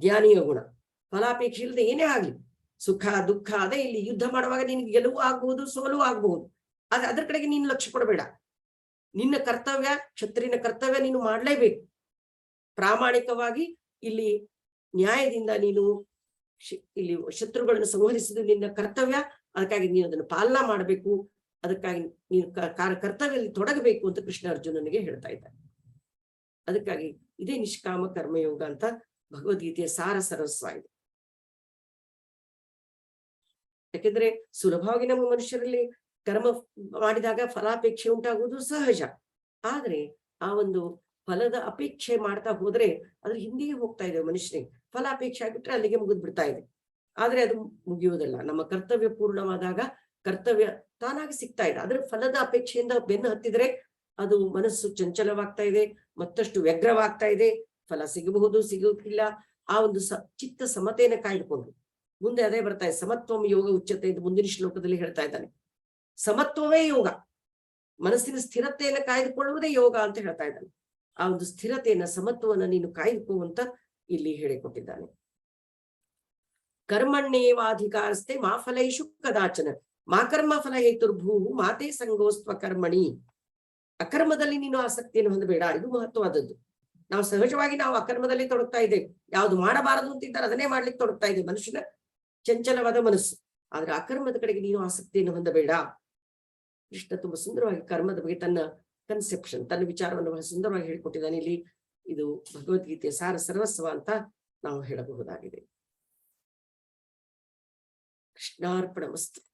ಜ್ಞಾನಿಯ ಗುಣ. ಫಲಾಪೇಕ್ಷೆ ಇಲ್ಲದೆ ಏನೇ ಆಗ್ಲಿ, ಸುಖ ದುಃಖ ಅದೇ. ಇಲ್ಲಿ ಯುದ್ಧ ಮಾಡುವಾಗ ನಿನ್ಗೆ ಗೆಲುವು ಆಗ್ಬಹುದು, ಸೋಲು ಆಗ್ಬಹುದು. ಆದ್ರೆ ಅದ್ರ ಕಡೆಗೆ ನೀನು ಲಕ್ಷ್ಯ ಕೊಡಬೇಡ. ನಿನ್ನ ಕರ್ತವ್ಯ, ಕ್ಷತ್ರಿಯನ ಕರ್ತವ್ಯ ನೀನು ಮಾಡ್ಲೇಬೇಕು. ಪ್ರಾಮಾಣಿಕವಾಗಿ ಇಲ್ಲಿ ನ್ಯಾಯದಿಂದ ನೀನು ಇಲ್ಲಿ ಶತ್ರುಗಳನ್ನು ಸಂಹರಿಸಿದ್ದು ನಿನ್ನ ಕರ್ತವ್ಯ. ಅದಕ್ಕಾಗಿ ನೀನು ಅದನ್ನು ಪಾಲನಾ ಮಾಡಬೇಕು. ಅದಕ್ಕಾಗಿ ನೀನು ಕರ್ತವ್ಯದಲ್ಲಿ ತೊಡಗಬೇಕು ಅಂತ ಕೃಷ್ಣ ಅರ್ಜುನನಿಗೆ ಹೇಳ್ತಾ ಇದ್ದಾರೆ. ಅದಕ್ಕಾಗಿ ಇದೇ ನಿಷ್ಕಾಮ ಕರ್ಮಯೋಗ ಅಂತ ಭಗವದ್ಗೀತೆಯ ಸಾರ ಸರ್ವಸ್ವ ಇದೆ. ಯಾಕೆಂದ್ರೆ ಸುಲಭವಾಗಿ ನಮ್ಮ ಮನುಷ್ಯರಲ್ಲಿ ಕರ್ಮ ಮಾಡಿದಾಗ ಫಲಾಪೇಕ್ಷೆ ಉಂಟಾಗುವುದು ಸಹಜ. ಆದ್ರೆ ಆ ಒಂದು ಫಲದ ಅಪೇಕ್ಷೆ ಮಾಡ್ತಾ ಹೋದ್ರೆ ಅದ್ರ ಹಿಂದೆಯೇ ಹೋಗ್ತಾ ಇದೆ ಮನುಷ್ಯನಿಗೆ. ಫಲಾಪೇಕ್ಷೆ ಆಗ್ಬಿಟ್ರೆ ಅಲ್ಲಿಗೆ ಮುಗಿದ್ ಬಿಡ್ತಾ ಇದೆ. ಆದ್ರೆ ಅದು ಮುಗಿಯುವುದಿಲ್ಲ. ನಮ್ಮ ಕರ್ತವ್ಯ ಪೂರ್ಣವಾದಾಗ ಕರ್ತವ್ಯ ತಾನಾಗಿ ಸಿಗ್ತಾ ಇದೆ. ಅದ್ರ ಫಲದ ಅಪೇಕ್ಷೆಯಿಂದ ಬೆನ್ನು ಹತ್ತಿದ್ರೆ ಅದು ಮನಸ್ಸು ಚಂಚಲವಾಗ್ತಾ ಇದೆ, ಮತ್ತಷ್ಟು ವ್ಯಗ್ರವಾಗ್ತಾ ಇದೆ. ಫಲ ಸಿಗಬಹುದು, ಸಿಗುತ್ತಿಲ್ಲ. ಆ ಒಂದು ಚಿತ್ತ ಸಮತೆಯನ್ನು ಕಾಯ್ದುಕೊಂಡು ಮುಂದೆ ಅದೇ ಬರ್ತಾ ಇದೆ. ಸಮತ್ವಂ ಯೋಗ ಉಚ್ಚತೆ ಎಂದು ಮುಂದಿನ ಶ್ಲೋಕದಲ್ಲಿ ಹೇಳ್ತಾ ಇದ್ದಾನೆ. ಸಮತ್ವವೇ ಯೋಗ, ಮನಸ್ಸಿನ ಸ್ಥಿರತೆಯನ್ನು ಕಾಯ್ದುಕೊಳ್ಳುವುದೇ ಯೋಗ ಅಂತ ಹೇಳ್ತಾ ಇದ್ದಾನೆ. ಆ ಒಂದು ಸ್ಥಿರತೆಯನ್ನ, ಸಮತ್ವವನ್ನು ನೀನು ಕಾಯ್ದುಕೊಳ್ಳುವಂತ ಇಲ್ಲಿ ಹೇಳಿಕೊಟ್ಟಿದ್ದಾನೆ. ಕರ್ಮಣ್ಯೇವಾಧಿಕಾರಸ್ಥೆ ಮಾ ಫಲೇಶು ಕದಾಚನ ಮಾ ಕರ್ಮ ಫಲ ಹೇತುರ್ಭೂ ಮಾತೆ ಸಂಗೋಸ್ತ್ವ ಕರ್ಮಣಿ. ಅಕರ್ಮದಲ್ಲಿ ನೀನು ಆಸಕ್ತಿಯನ್ನು ಹೊಂದಬೇಡ. ಇದು ಮಹತ್ವವಾದದ್ದು. ನಾವು ಸಹಜವಾಗಿ ನಾವು ಅಕರ್ಮದಲ್ಲಿ ತೊಡಗ್ತಾ ಇದ್ದೇವೆ. ಯಾವುದು ಮಾಡಬಾರದು ಅಂತಿದ್ದಾರೆ ಅದನ್ನೇ ಮಾಡ್ಲಿಕ್ಕೆ ತೊಡಗ್ತಾ ಇದ್ದೇವೆ. ಮನುಷ್ಯನ ಚಂಚಲವಾದ ಮನಸ್ಸು. ಆದ್ರೆ ಅಕರ್ಮದ ಕಡೆಗೆ ನೀನು ಆಸಕ್ತಿಯನ್ನು ಹೊಂದಬೇಡ. ಕೃಷ್ಣ ತುಂಬಾ ಸುಂದರವಾಗಿ ಕರ್ಮದ ಬಗ್ಗೆ ತನ್ನ ಕನ್ಸೆಪ್ಷನ್, ತನ್ನ ವಿಚಾರವನ್ನು ಬಹಳ ಸುಂದರವಾಗಿ ಹೇಳಿಕೊಟ್ಟಿದ್ದಾನೆ ಇಲ್ಲಿ. ಇದು ಭಗವದ್ಗೀತೆಯ ಸಾರ ಸರ್ವಸ್ವ ಅಂತ ನಾವು ಹೇಳಬಹುದಾಗಿದೆ. ಕೃಷ್ಣಾರ್ಪಣಮಸ್ತು.